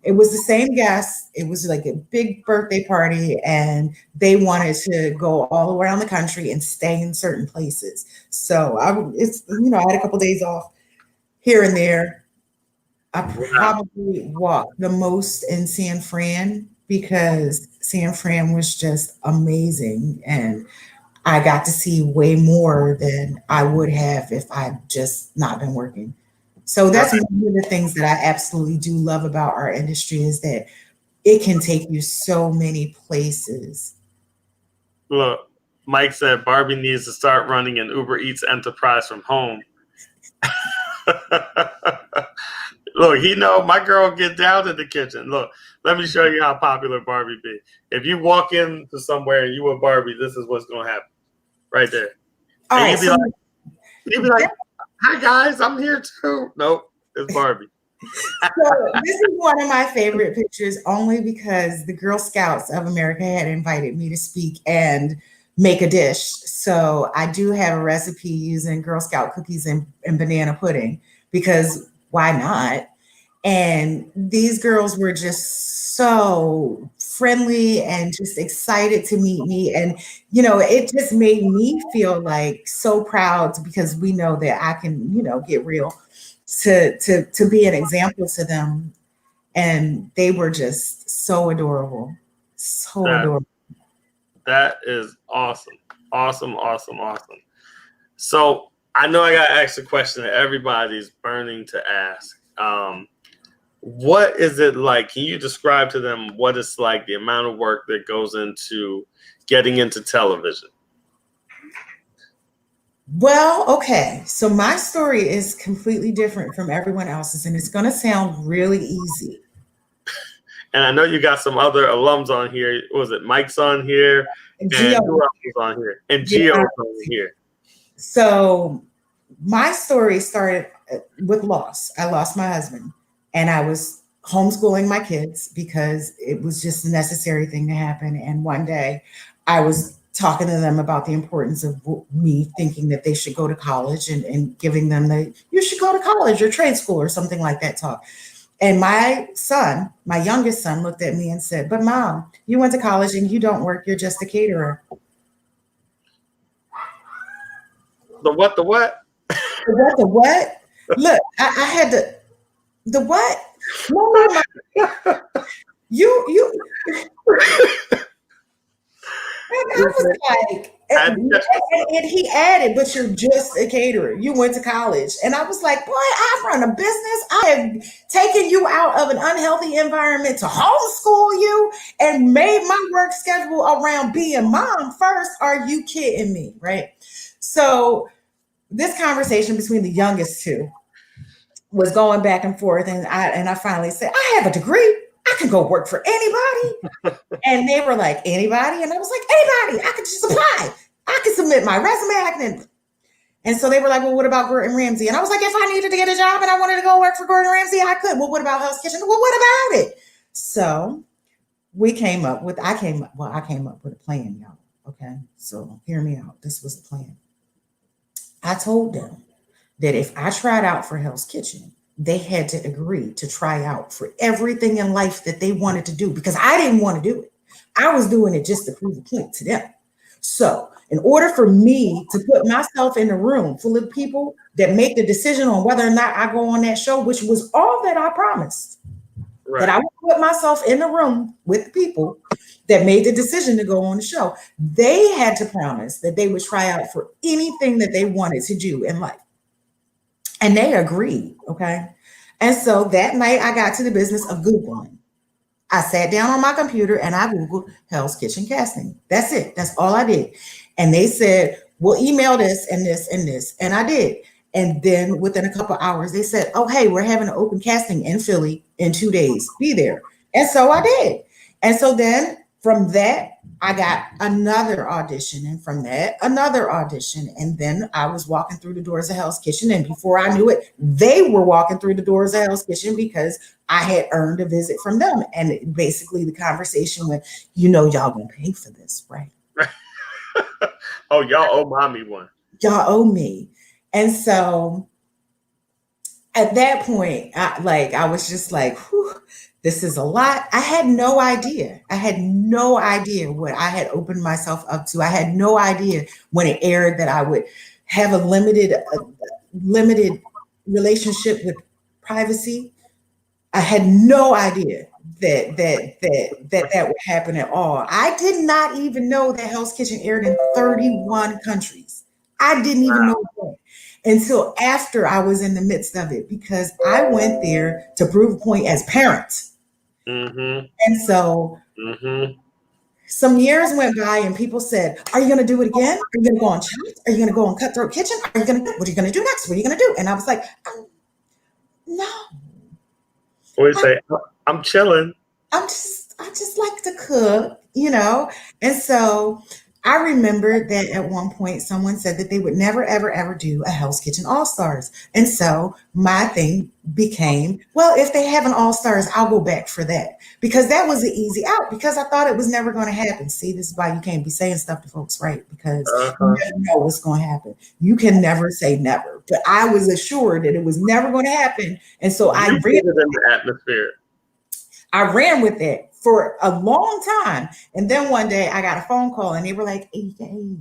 It was the same guests. It was like a big birthday party, and they wanted to go all around the country and stay in certain places. So I had a couple days off here and there. I probably walked the most in San Fran, because San Fran was just amazing, and I got to see way more than I would have if I'd just not been working. So that's one of the things that I absolutely do love about our industry, is that it can take you so many places. Look, Mike said Barbie needs to start running an Uber Eats enterprise from home. Look, my girl get down in the kitchen. Look, let me show you how popular Barbie be. If you walk into somewhere and you with Barbie, this is what's going to happen right there. All and right, you'd be like, hi guys, I'm here too. Nope, it's Barbie. So this is one of my favorite pictures, only because the Girl Scouts of America had invited me to speak and make a dish. So I do have a recipe using Girl Scout cookies and banana pudding, because why not? And these girls were just so friendly and just excited to meet me. And, it just made me feel like so proud, because we know that I can, get real, to be an example to them. And they were just so adorable. So adorable. That is awesome. Awesome. So I know I got to ask a question that everybody's burning to ask. What is it like? Can you describe to them what it's like, the amount of work that goes into getting into television? Well, okay. So my story is completely different from everyone else's, and it's going to sound really easy. And I know you got some other alums on here. Was it Mike's on here? And who else is on here? And Gio's on here. So my story started with loss. I lost my husband, and I was homeschooling my kids because it was just a necessary thing to happen. And one day I was talking to them about the importance of me thinking that they should go to college and giving them you should go to college or trade school or something like that talk. And my son, my youngest son, looked at me and said, "But mom, you went to college and you don't work, you're just a caterer." The what? The what? The what? Look, I had the what? No, you. And I was like, and he added, "But you're just a caterer. You went to college." And I was like, "Boy, I run a business. I have taken you out of an unhealthy environment to homeschool you and made my work schedule around being mom first. Are you kidding me?" Right? So this conversation between the youngest two was going back and forth, and I finally said, "I have a degree. I can go work for anybody." And they were like, "Anybody?" And I was like, "Anybody. I could just apply. I can submit my resume. And so they were like, "Well, what about Gordon Ramsay?" And I was like, "If I needed to get a job and I wanted to go work for Gordon Ramsay, I could." "Well, what about Hell's Kitchen?" "Well, what about it?" So I came up with a plan, y'all. Okay. So hear me out. This was the plan. I told them that if I tried out for Hell's Kitchen, they had to agree to try out for everything in life that they wanted to do because I didn't want to do it. I was doing it just to prove a point to them. So in order for me to put myself in a room full of people that make the decision on whether or not I go on that show, which was all that I promised, Right. that I would put myself in the room with people that made the decision to go on the show, they had to promise that they would try out for anything that they wanted to do in life. And they agreed, okay? And so that night I got to the business of Googling. I sat down on my computer and I Googled Hell's Kitchen casting. That's it. That's all I did. And they said, "We'll email this and this and this." And I did. And then within a couple of hours, they said, "Oh, hey, we're having an open casting in Philly in 2 days. Be there." And so I did. And so then from that, I got another audition, and from that, another audition. And then I was walking through the doors of Hell's Kitchen. And before I knew it, they were walking through the doors of Hell's Kitchen because I had earned a visit from them. And basically the conversation went, "Y'all gonna pay for this, right?" Oh, y'all owe mommy one. Y'all owe me. And so at that point, I was just like, whew, this is a lot. I had no idea. I had no idea what I had opened myself up to. I had no idea when it aired that I would have a limited relationship with privacy. I had no idea that would happen at all. I did not even know that Hell's Kitchen aired in 31 countries. I didn't even know that until after I was in the midst of it because I went there to prove a point as parents. Mm-hmm. And so some years went by and people said, "Are you going to do it again? Are you going to go on Chopped? Are you going to go on Cutthroat Kitchen? What are you going to do next? What are you going to do?" And I was like, "No." What do you say? "I'm chilling. I just like to cook, And so I remember that at one point someone said that they would never, ever, ever do a Hell's Kitchen All-Stars. And so my thing became, well, if they have an All-Stars, I'll go back for that. Because that was the easy out because I thought it was never going to happen. See, this is why you can't be saying stuff to folks, right? Because you never know what's going to happen. You can never say never. But I was assured that it was never going to happen. And so I ran in the atmosphere. I ran with it for a long time. And then one day I got a phone call and they were like, hey,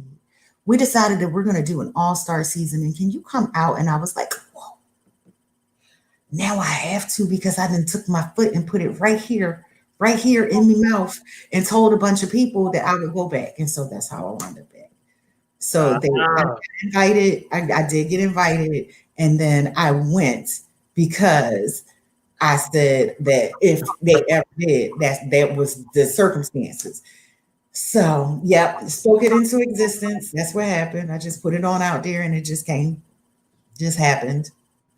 we decided that we're going to do an all-star season. And can you come out? And I was like, whoa, now I have to because I then took my foot and put it right here in my mouth and told a bunch of people that I would go back. And so that's how I wound up back. So I did get invited. And then I went because I said that if they ever did, that was the circumstances. So, yep, spoke it into existence. That's what happened. I just put it on out there and it just happened.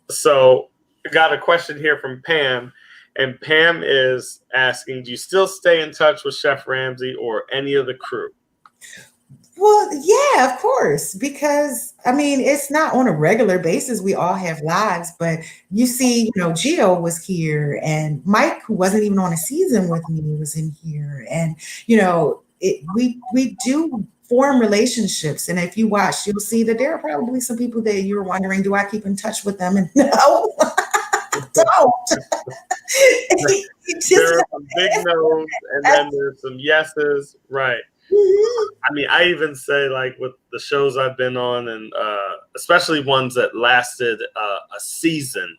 So I got a question here from Pam. And Pam is asking, do you still stay in touch with Chef Ramsay or any of the crew? Well, yeah, of course, because I mean, it's not on a regular basis. We all have lives, but you see, Gio was here, and Mike, who wasn't even on a season with me, was in here, and we do form relationships, and if you watch, you'll see that there are probably some people that you're wondering, do I keep in touch with them? And no, don't. You just There are some big no's and then there's some yeses. Right. Mhm. I mean, I even say like with the shows I've been on, and especially ones that lasted a season,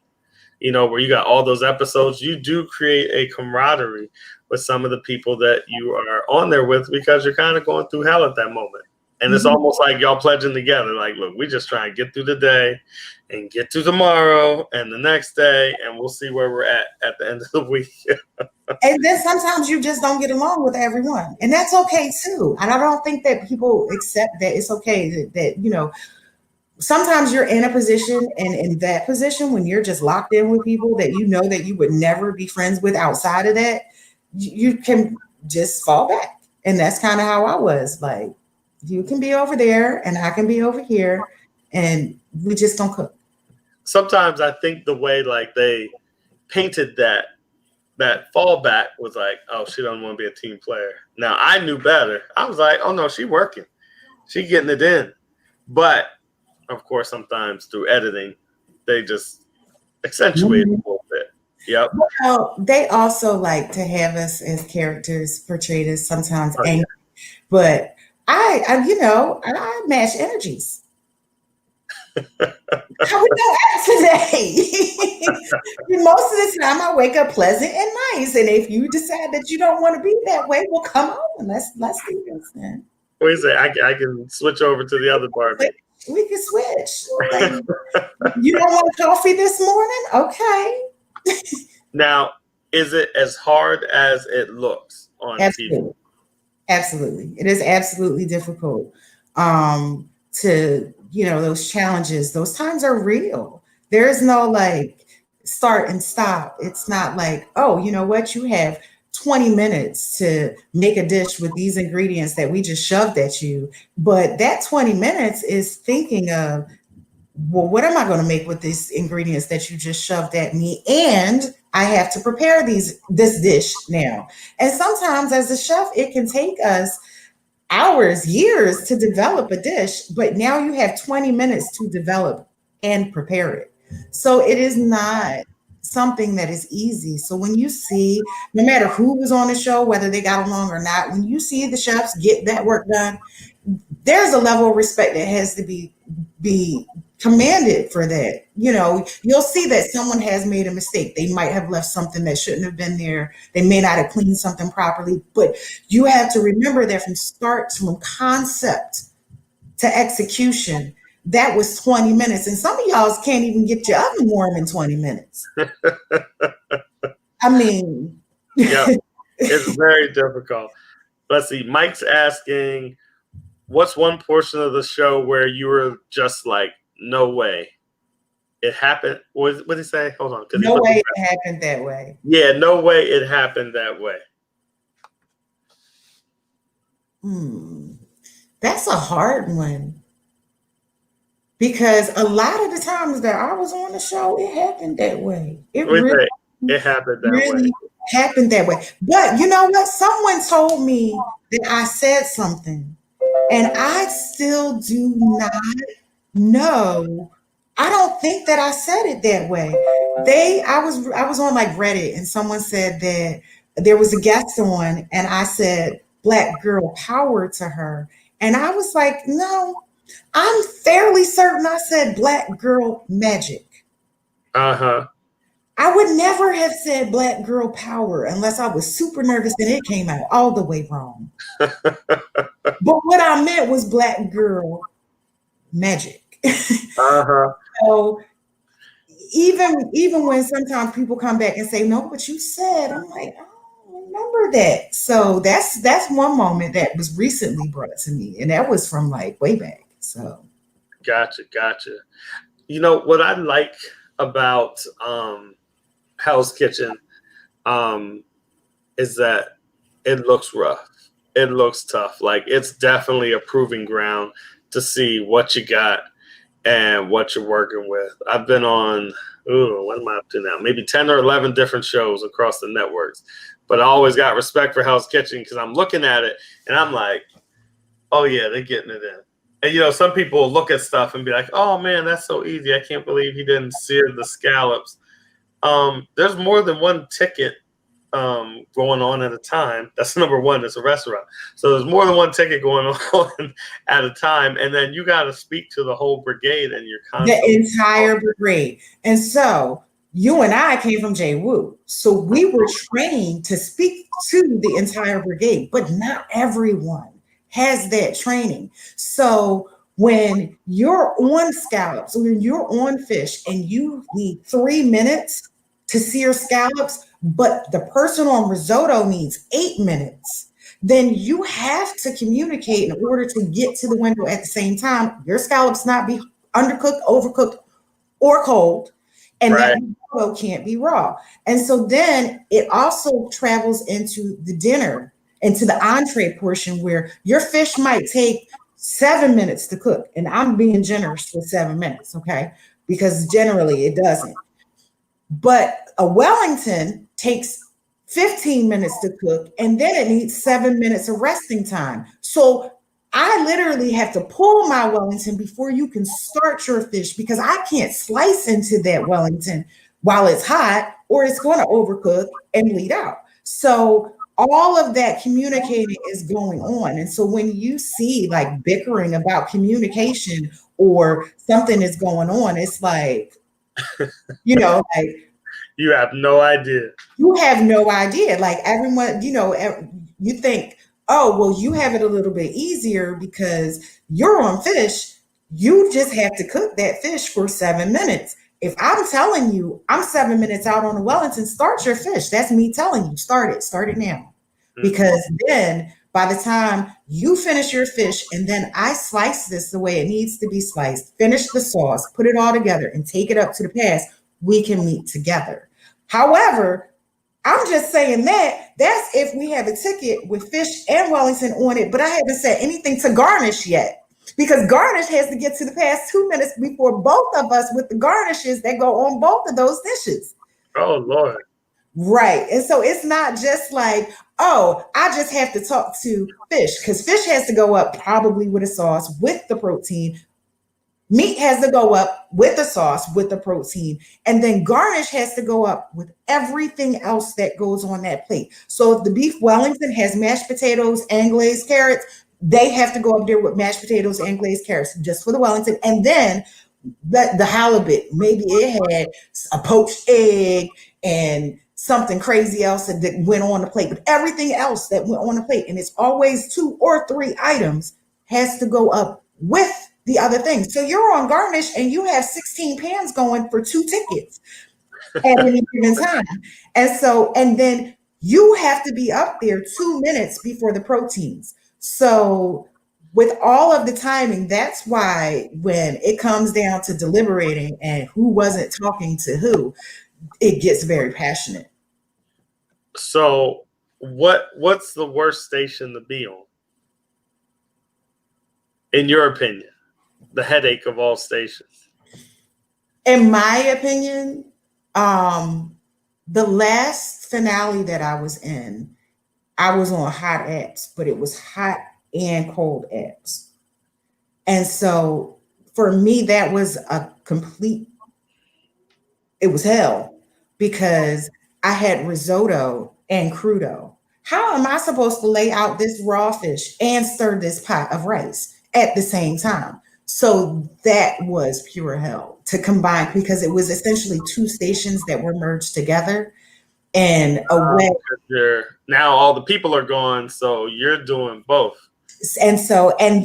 where you got all those episodes, you do create a camaraderie with some of the people that you are on there with because you're kind of going through hell at that moment. And it's Mhm. almost like y'all pledging together. Like, look, we just try and get through the day and get to tomorrow and the next day, and we'll see where we're at the end of the week. And then sometimes you just don't get along with everyone, and that's okay too. And I don't think that people accept that it's okay that sometimes you're in a position, and in that position when you're just locked in with people that you know that you would never be friends with outside of that, you can just fall back. And that's kind of how I was. Like, you can be over there and I can be over here, and we just don't cook. Sometimes I think the way like they painted that fallback was like, oh, she doesn't want to be a team player. Now I knew better. I was like, oh no, she working. She getting it in. But of course, sometimes through editing, they just accentuate it a little bit. Yep. Well, they also like to have us as characters portrayed as sometimes Oh, yeah. angry, but I match energies. How we know today? Most of the time, I wake up pleasant and nice, and if you decide that you don't want to be that way, well, come on, let's do this then. What do you say? I can switch over to the other Barbie. We can switch. Like, you don't want coffee this morning? Okay. Now, is it as hard as it looks on Absolutely. TV? Absolutely. It is absolutely difficult to, those challenges. Those times are real. There is no like start and stop. It's not like, oh, you know what? You have 20 minutes to make a dish with these ingredients that we just shoved at you. But that 20 minutes is thinking of, well, what am I going to make with these ingredients that you just shoved at me? And I have to prepare this dish now. And sometimes as a chef, it can take us hours, years to develop a dish, but now you have 20 minutes to develop and prepare it. So it is not something that is easy. So when you see, no matter who was on the show, whether they got along or not, when you see the chefs get that work done, there's a level of respect that has to be commanded for that. You'll see that someone has made a mistake. They might have left something that shouldn't have been there. They may not have cleaned something properly, but you have to remember that from concept to execution, that was 20 minutes. And some of y'all can't even get your oven warm in 20 minutes. I mean, Yeah, it's very difficult. Let's see. Mike's asking, what's one portion of the show where you were just like, no way it happened? What did he say? Hold on. no way it happened that way. Yeah, no way it happened that way. That's a hard one. Because a lot of the times that I was on the show, it happened that way. It happened that way. Happened that way. But you know what? Someone told me that I said something, and I still do not know. I don't think that I said it that way. I was on like Reddit, and someone said that there was a guest on, and I said Black girl power to her, and I was like, no. I'm fairly certain I said Black girl magic. Uh-huh. I would never have said Black girl power unless I was super nervous and it came out all the way wrong. But what I meant was Black girl magic. Uh-huh. So even when sometimes people come back and say, no, but you said, I'm like, I don't remember that. So that's one moment that was recently brought to me. And that was from like way back. So Gotcha. What I like about Hell's Kitchen is that it looks rough. it looks tough. Like, it's definitely a proving ground to see what you got and what you're working with. I've been on, what am I up to now? Maybe 10 or 11 different shows across the networks. But I always got respect for Hell's Kitchen because I'm looking at it and I'm like, oh, yeah, they're getting it in. And, you know, some people look at stuff and be like, oh, man, that's so easy. I can't believe he didn't sear the scallops. There's more than one ticket going on at a time. That's number one. It's a restaurant. So there's more than one ticket going on at a time. And then you got to speak to the whole brigade and your the entire brigade. And so you and I came from JWU. So we were trained to speak to the entire brigade, but not everyone has that training. So when you're on scallops, when you're on fish and you need 3 minutes to sear scallops, but the person on risotto needs 8 minutes, then you have to communicate in order to get to the window at the same time. Your scallops not be undercooked, overcooked, or cold, and that risotto can't be raw. And so then it also travels into the dinner, into the entree portion, where your fish might take 7 minutes to cook. And I'm being generous with 7 minutes, okay? Because generally it doesn't. But a Wellington takes 15 minutes to cook, and then it needs 7 minutes of resting time. So I literally have to pull my Wellington before you can start your fish, because I can't slice into that Wellington while it's hot, or it's going to overcook and bleed out. So all of that communicating is going on. And so when you see like bickering about communication or something is going on, it's like, you know, like, you have no idea. You have no idea. Like everyone, you know, you think, oh, well, you have it a little bit easier because you're on fish. You just have to cook that fish for 7 minutes. If I'm telling you I'm 7 minutes out on a Wellington, start your fish. That's me telling you, start it now. Because then by the time you finish your fish and then I slice this the way it needs to be sliced, finish the sauce, put it all together and take it up to the pass, we can meet together. However, I'm just saying that's if we have a ticket with fish and Wellington on it, but I haven't said anything to garnish yet, because garnish has to get to the past 2 minutes before both of us with the garnishes that go on both of those dishes. Oh, Lord. Right. And so it's not just like, oh, I just have to talk to fish, because fish has to go up probably with a sauce with the protein. Meat has to go up with the sauce, with the protein, and then garnish has to go up with everything else that goes on that plate. So if the beef Wellington has mashed potatoes and glazed carrots, they have to go up there with mashed potatoes and glazed carrots just for the Wellington. And then the halibut, maybe it had a poached egg and something crazy else that went on the plate, but everything else that went on the plate, and it's always 2 or 3 items, has to go up with the other things. So you're on garnish and you have 16 pans going for 2 tickets at any given time. And then you have to be up there 2 minutes before the proteins. So with all of the timing, that's why when it comes down to deliberating and who wasn't talking to who, it gets very passionate. So what's the worst station to be on, in your opinion? The headache of all stations? In my opinion, the last finale that I was in, I was on hot apps, but it was hot and cold apps. And so for me, that was it was hell, because I had risotto and crudo. How am I supposed to lay out this raw fish and stir this pot of rice at the same time? So that was pure hell to combine, because it was essentially 2 stations that were merged together. And now all the people are gone, so you're doing both. And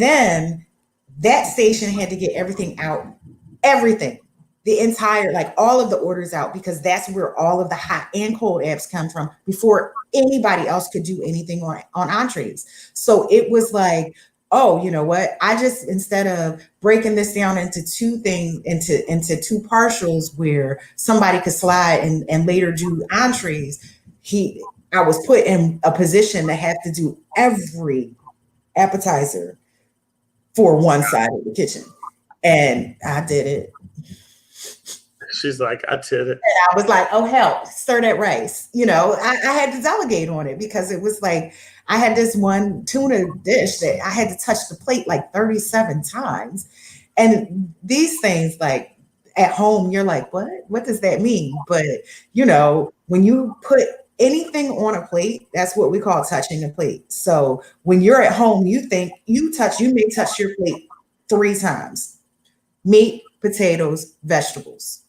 then that station had to get everything out, the entire, like all of the orders out, because that's where all of the hot and cold apps come from before anybody else could do anything on entrees. So it was like, oh, you know what? I just, instead of breaking this down into 2 things, into 2 partials where somebody could slide and later do entrees, I was put in a position to have to do every appetizer for one side of the kitchen. And I did it. She's like, I did it. And I was like, oh, hell, stir that rice. I had to delegate on it because it was like, I had this one tuna dish that I had to touch the plate like 37 times. And these things, like at home, you're like, what does that mean? But, when you put anything on a plate, that's what we call touching a plate. So when you're at home, you think you may touch your plate 3 times: meat, potatoes, vegetables.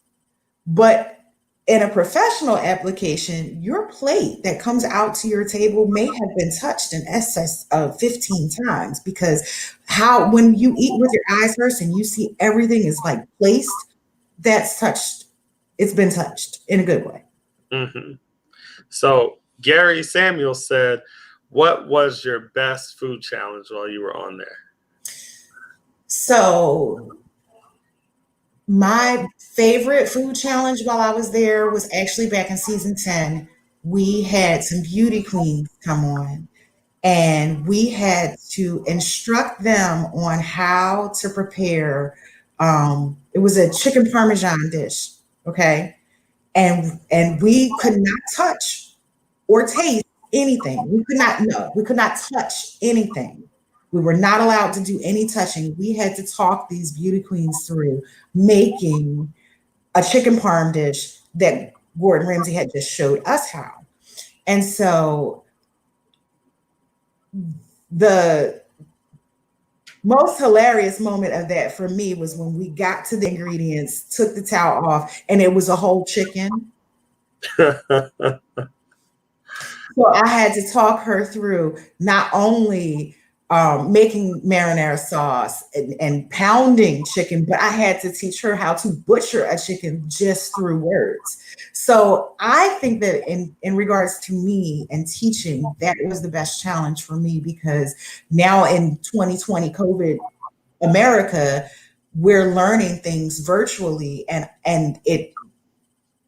But in a professional application, your plate that comes out to your table may have been touched in excess of 15 times, because when you eat with your eyes first and you see everything is like placed, that's touched. It's been touched in a good way. Mm-hmm. So Gary Samuel said, what was your best food challenge while you were on there? So my favorite food challenge while I was there was actually back in season 10. We had some beauty queens come on, and we had to instruct them on how to prepare. It was a chicken parmesan dish, okay? And we could not touch or taste anything. We could not touch anything. We were not allowed to do any touching. We had to talk these beauty queens through making a chicken parm dish that Gordon Ramsay had just showed us how. And so the most hilarious moment of that for me was when we got to the ingredients, took the towel off, and it was a whole chicken. So I had to talk her through not only making marinara sauce and pounding chicken, but I had to teach her how to butcher a chicken just through words. So I think that in regards to me and teaching, that was the best challenge for me, because now in 2020 COVID America, we're learning things virtually, and it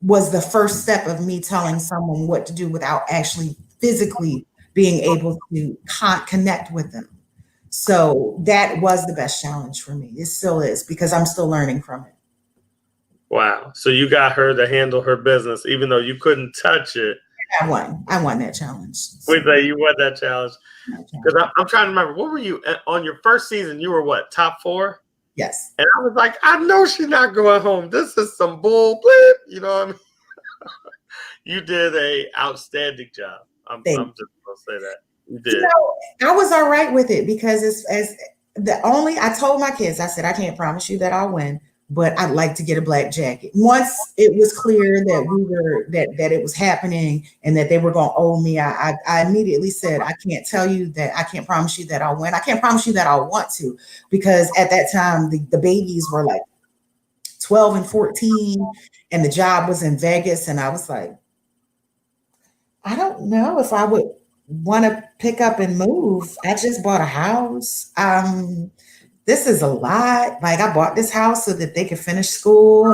was the first step of me telling someone what to do without actually physically being able to connect with them. So that was the best challenge for me. It still is, because I'm still learning from it. Wow. So you got her to handle her business, even though you couldn't touch it. I won that challenge. We say you won that challenge. Because I'm trying to remember, what were you on your first season? You were what, top 4? Yes. And I was like, I know she's not going home. This is some bull bleep. You know what I mean? You did a outstanding job. I'm just going to say that. You did. I was all right with it, because I told my kids, I said, I can't promise you that I'll win, but I'd like to get a black jacket. Once it was clear that that it was happening and that they were going to owe me, I immediately said, I can't tell you that. I can't promise you that I'll win. I can't promise you that I'll want to, because at that time the babies were like 12 and 14, and the job was in Vegas, and I was like, I don't know if I would want to pick up and move. I just bought a house. This is a lot. Like, I bought this house so that they could finish school,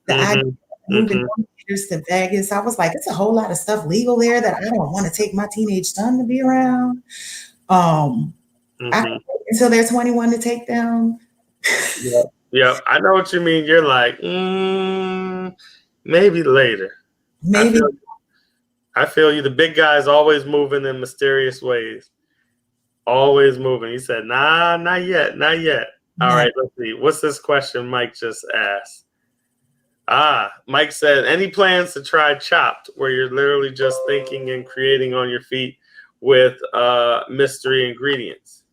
and moving to Vegas. I was like, it's a whole lot of stuff legal there that I don't want to take my teenage son to be around. I can wait until they're 21 to take them. Yeah, I know what you mean. You're like, maybe later. Maybe. I feel you. The big guy is always moving in mysterious ways. Always moving. He said, nah, not yet. Not yet. All right, let's see. What's this question Mike just asked? Mike said, any plans to try Chopped, where you're literally just thinking and creating on your feet with mystery ingredients?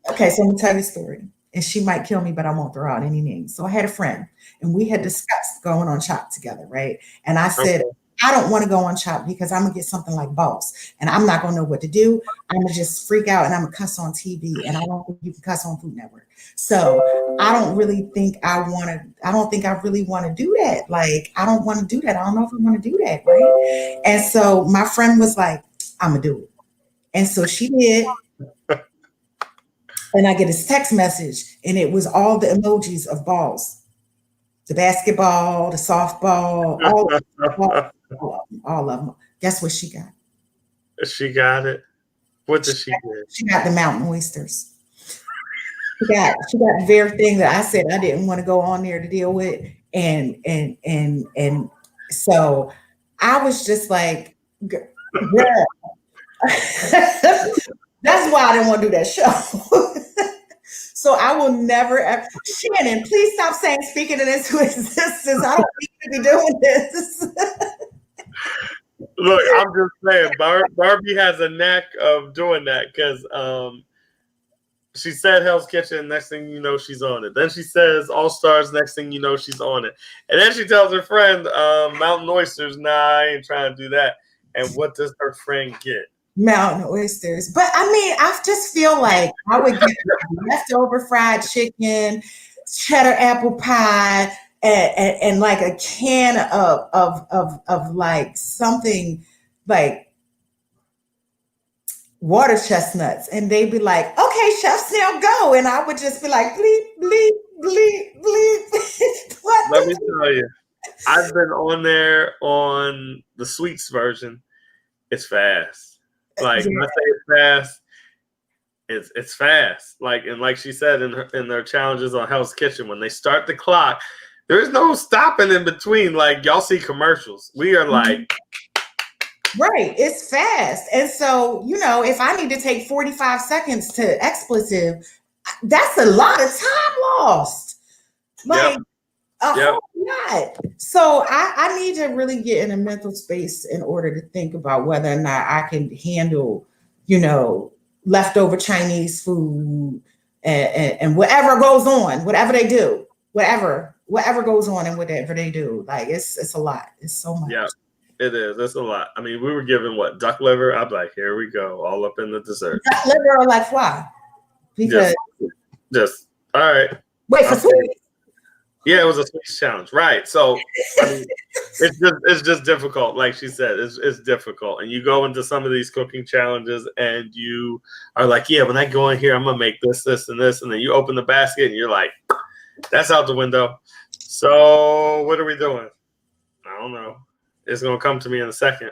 Okay, so I'm going to tell you a story. And she might kill me, but I won't throw out any names. So I had a friend, and we had discussed going on Chopped together, right? And I said, I don't want to go on Chopped because I'm going to get something like Boss, and I'm not going to know what to do. I'm going to just freak out, and I'm going to cuss on TV, and I don't think you can cuss on Food Network. So I don't really think I really want to do that. Like, I don't want to do that. I don't know if I want to do that, right? And so my friend was like, I'm going to do it. And so she did. And I get his text message, and it was all the emojis of balls, the basketball, the softball, all of them. Guess what she got? She got it. What did she get? She got the mountain oysters. She got the very thing that I said I didn't want to go on there to deal with. And so I was just like, girl. That's why I didn't want to do that show. So I will never ever. Shannon, please stop saying speaking it into existence. I don't need to be doing this. Look, I'm just saying, Barbie has a knack of doing that because she said Hell's Kitchen, next thing you know, she's on it. Then she says All Stars, next thing you know, she's on it. And then she tells her friend, Mountain Oysters, nah, I ain't trying to do that. And what does her friend get? Mountain oysters. But I mean, I just feel like I would get leftover fried chicken, cheddar apple pie, and like a can of like something like water chestnuts. And they'd be like, okay, chefs, now go. And I would just be like, bleep, bleep, bleep, bleep. Let me tell you, I've been on there on the sweets version. It's fast. Like when I say it's fast, it's fast. Like, and like she said in their challenges on Hell's Kitchen, when they start the clock, there's no stopping in between. Like y'all see commercials. We are like, right, it's fast. And so, you know, if I need to take 45 seconds to expletive, that's a lot of time lost. Like a whole lot. So I need to really get in a mental space in order to think about whether or not I can handle, you know, leftover Chinese food and whatever goes on, whatever they do, whatever goes on and whatever they do. Like it's a lot. It's so much. Yeah, it is. It's a lot. I mean, we were given what, duck liver? I'm like, here we go, all up in the dessert. Duck liver or like why? Because just all right. Wait for sweet. Yeah, it was a Sweets challenge, right? So I mean, it's just difficult. Like she said, it's difficult. And you go into some of these cooking challenges, and you are like, yeah, when I go in here, I'm gonna make this, and this, and then you open the basket, and you're like, that's out the window. So what are we doing? I don't know. It's gonna come to me in a second.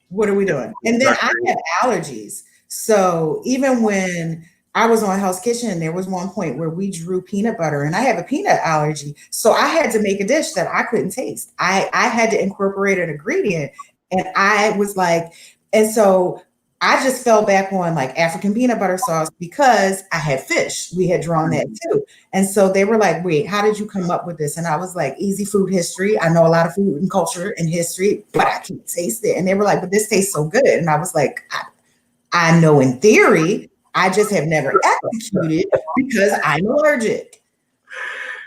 What are we doing? And then I have allergies, so even when I was on Hell's Kitchen, there was one point where we drew peanut butter, and I have a peanut allergy. So I had to make a dish that I couldn't taste. I had to incorporate an ingredient, and I was like, and so I just fell back on like African peanut butter sauce because I had fish. We had drawn that too. And so they were like, wait, how did you come up with this? And I was like, easy food history. I know a lot of food and culture and history, but I can't taste it. And they were like, but this tastes so good. And I was like, I know in theory, I just have never executed because I'm allergic.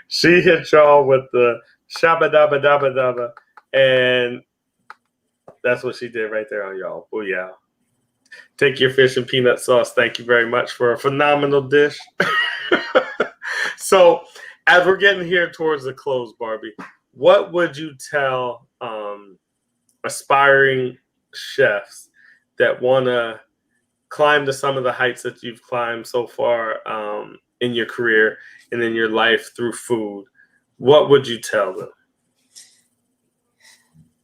She hit y'all with the shabba dabba dabba dabba, and that's what she did right there on y'all. Booyah. Take your fish and peanut sauce. Thank you very much for a phenomenal dish. So as we're getting here towards the close, Barbie, what would you tell aspiring chefs that want to climb to some of the heights that you've climbed so far in your career and in your life through food? What would you tell them?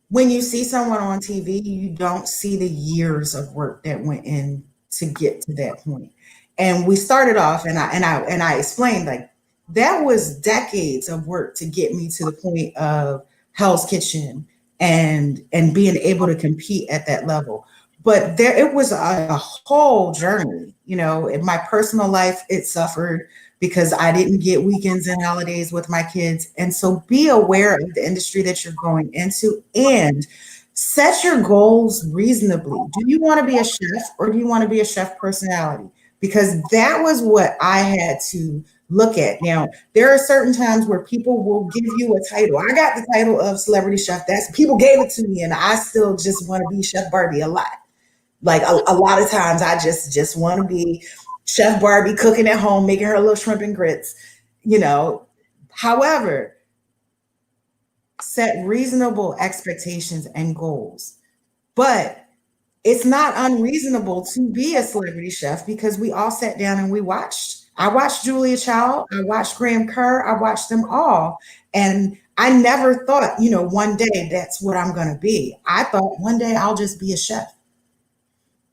When you see someone on TV, you don't see the years of work that went in to get to that point. And we started off, and I explained like that was decades of work to get me to the point of Hell's Kitchen and being able to compete at that level. But it was a whole journey. You know, in my personal life, it suffered because I didn't get weekends and holidays with my kids. And so be aware of the industry that you're going into and set your goals reasonably. Do you want to be a chef, or do you want to be a chef personality? Because that was what I had to look at. Now, there are certain times where people will give you a title. I got the title of celebrity chef. People gave it to me, and I still just want to be Chef Barbie a lot. Like a lot of times I just want to be Chef Barbie cooking at home, making her little shrimp and grits, you know. However, set reasonable expectations and goals. But it's not unreasonable to be a celebrity chef because we all sat down and we watched I watched Julia Child, I watched Graham Kerr, I watched them all. And I never thought, one day that's what I'm going to be. I thought one day I'll just be a chef.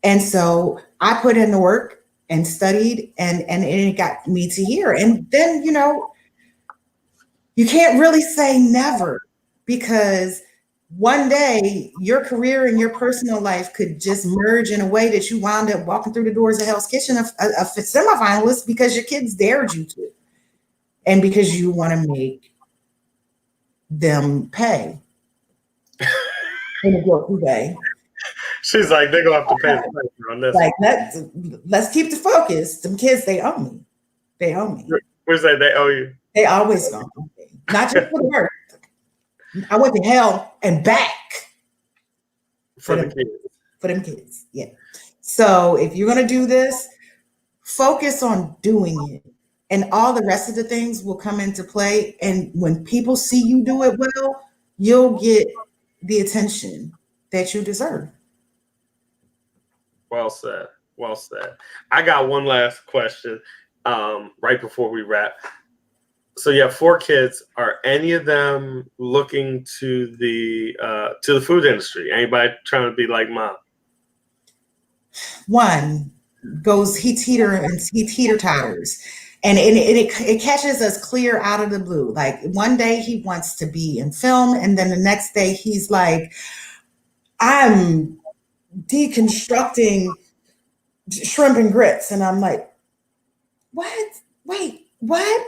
And so I put in the work and studied, and it got me to here. And then, you can't really say never, because one day your career and your personal life could just merge in a way that you wound up walking through the doors of Hell's Kitchen, a semifinalist, because your kids dared you to, and because you want to make them pay in a guilty way. She's like, they're gonna have to pay the price on this. Like, let's keep the focus. Them kids, they owe me. They owe me. Where's that? They owe you. They always gonna owe me. Not just for the work. I went to hell and back For the kids. For them kids. Yeah. So if you're gonna do this, focus on doing it. And all the rest of the things will come into play. And when people see you do it well, you'll get the attention that you deserve. Well said. Well said. I got one last question right before we wrap. So you have 4 kids. Are any of them looking to the food industry? Anybody trying to be like mom? One goes, he teeter-totters. And it catches us clear out of the blue. Like, one day he wants to be in film, and then the next day he's like, I'm deconstructing shrimp and grits. And I'm like, what? Wait, what?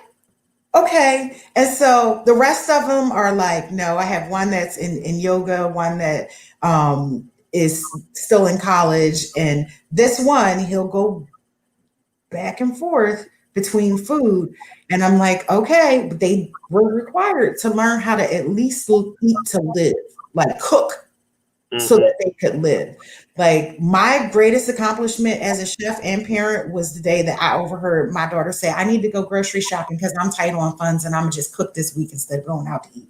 Okay. And so the rest of them are like, no. I have one that's in yoga, one that is still in college, and this one, he'll go back and forth between food. And I'm like, okay, but they were required to learn how to at least eat to live, like cook, so that they could live. Like, my greatest accomplishment as a chef and parent was the day that I overheard my daughter say, I need to go grocery shopping because I'm tight on funds and I'm gonna just cook this week instead of going out to eat.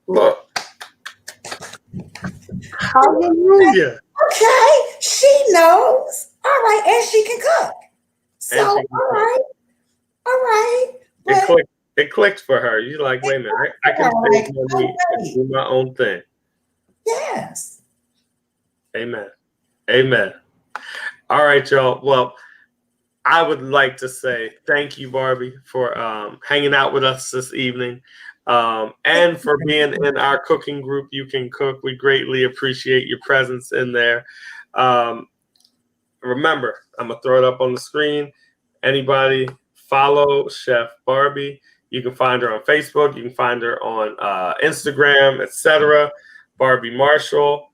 Look. Hallelujah. Okay, she knows. All right, and she can cook. So, all right. But It clicked for her. You're like, wait a minute, I can save money and do my own thing. Yes. Amen. All right, y'all. Well, I would like to say thank you, Barbie, for hanging out with us this evening, and for being in our cooking group, You Can Cook. We greatly appreciate your presence in there. Remember, I'm going to throw it up on the screen. Anybody follow Chef Barbie. You can find her on Facebook. You can find her on Instagram, etc. Barbie Marshall.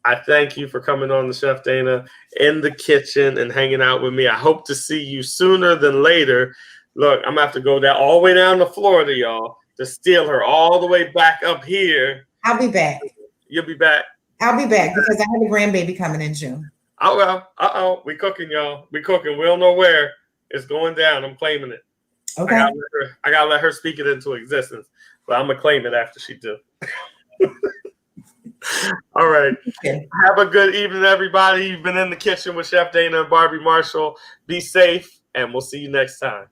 I thank you for coming on the Chef Dana in the kitchen and hanging out with me. I hope to see you sooner than later. Look, I'm going to have to go down all the way down to Florida, y'all, to steal her all the way back up here. I'll be back. You'll be back? I'll be back because I have a grandbaby coming in June. Oh, well. We cooking, y'all. We cooking. We don't know where. It's going down. I'm claiming it. Okay. I gotta let her speak it into existence, but I'm gonna claim it after she do. All right. Okay. Have a good evening, everybody. You've been in the kitchen with Chef Dana and Barbie Marshall. Be safe, and we'll see you next time.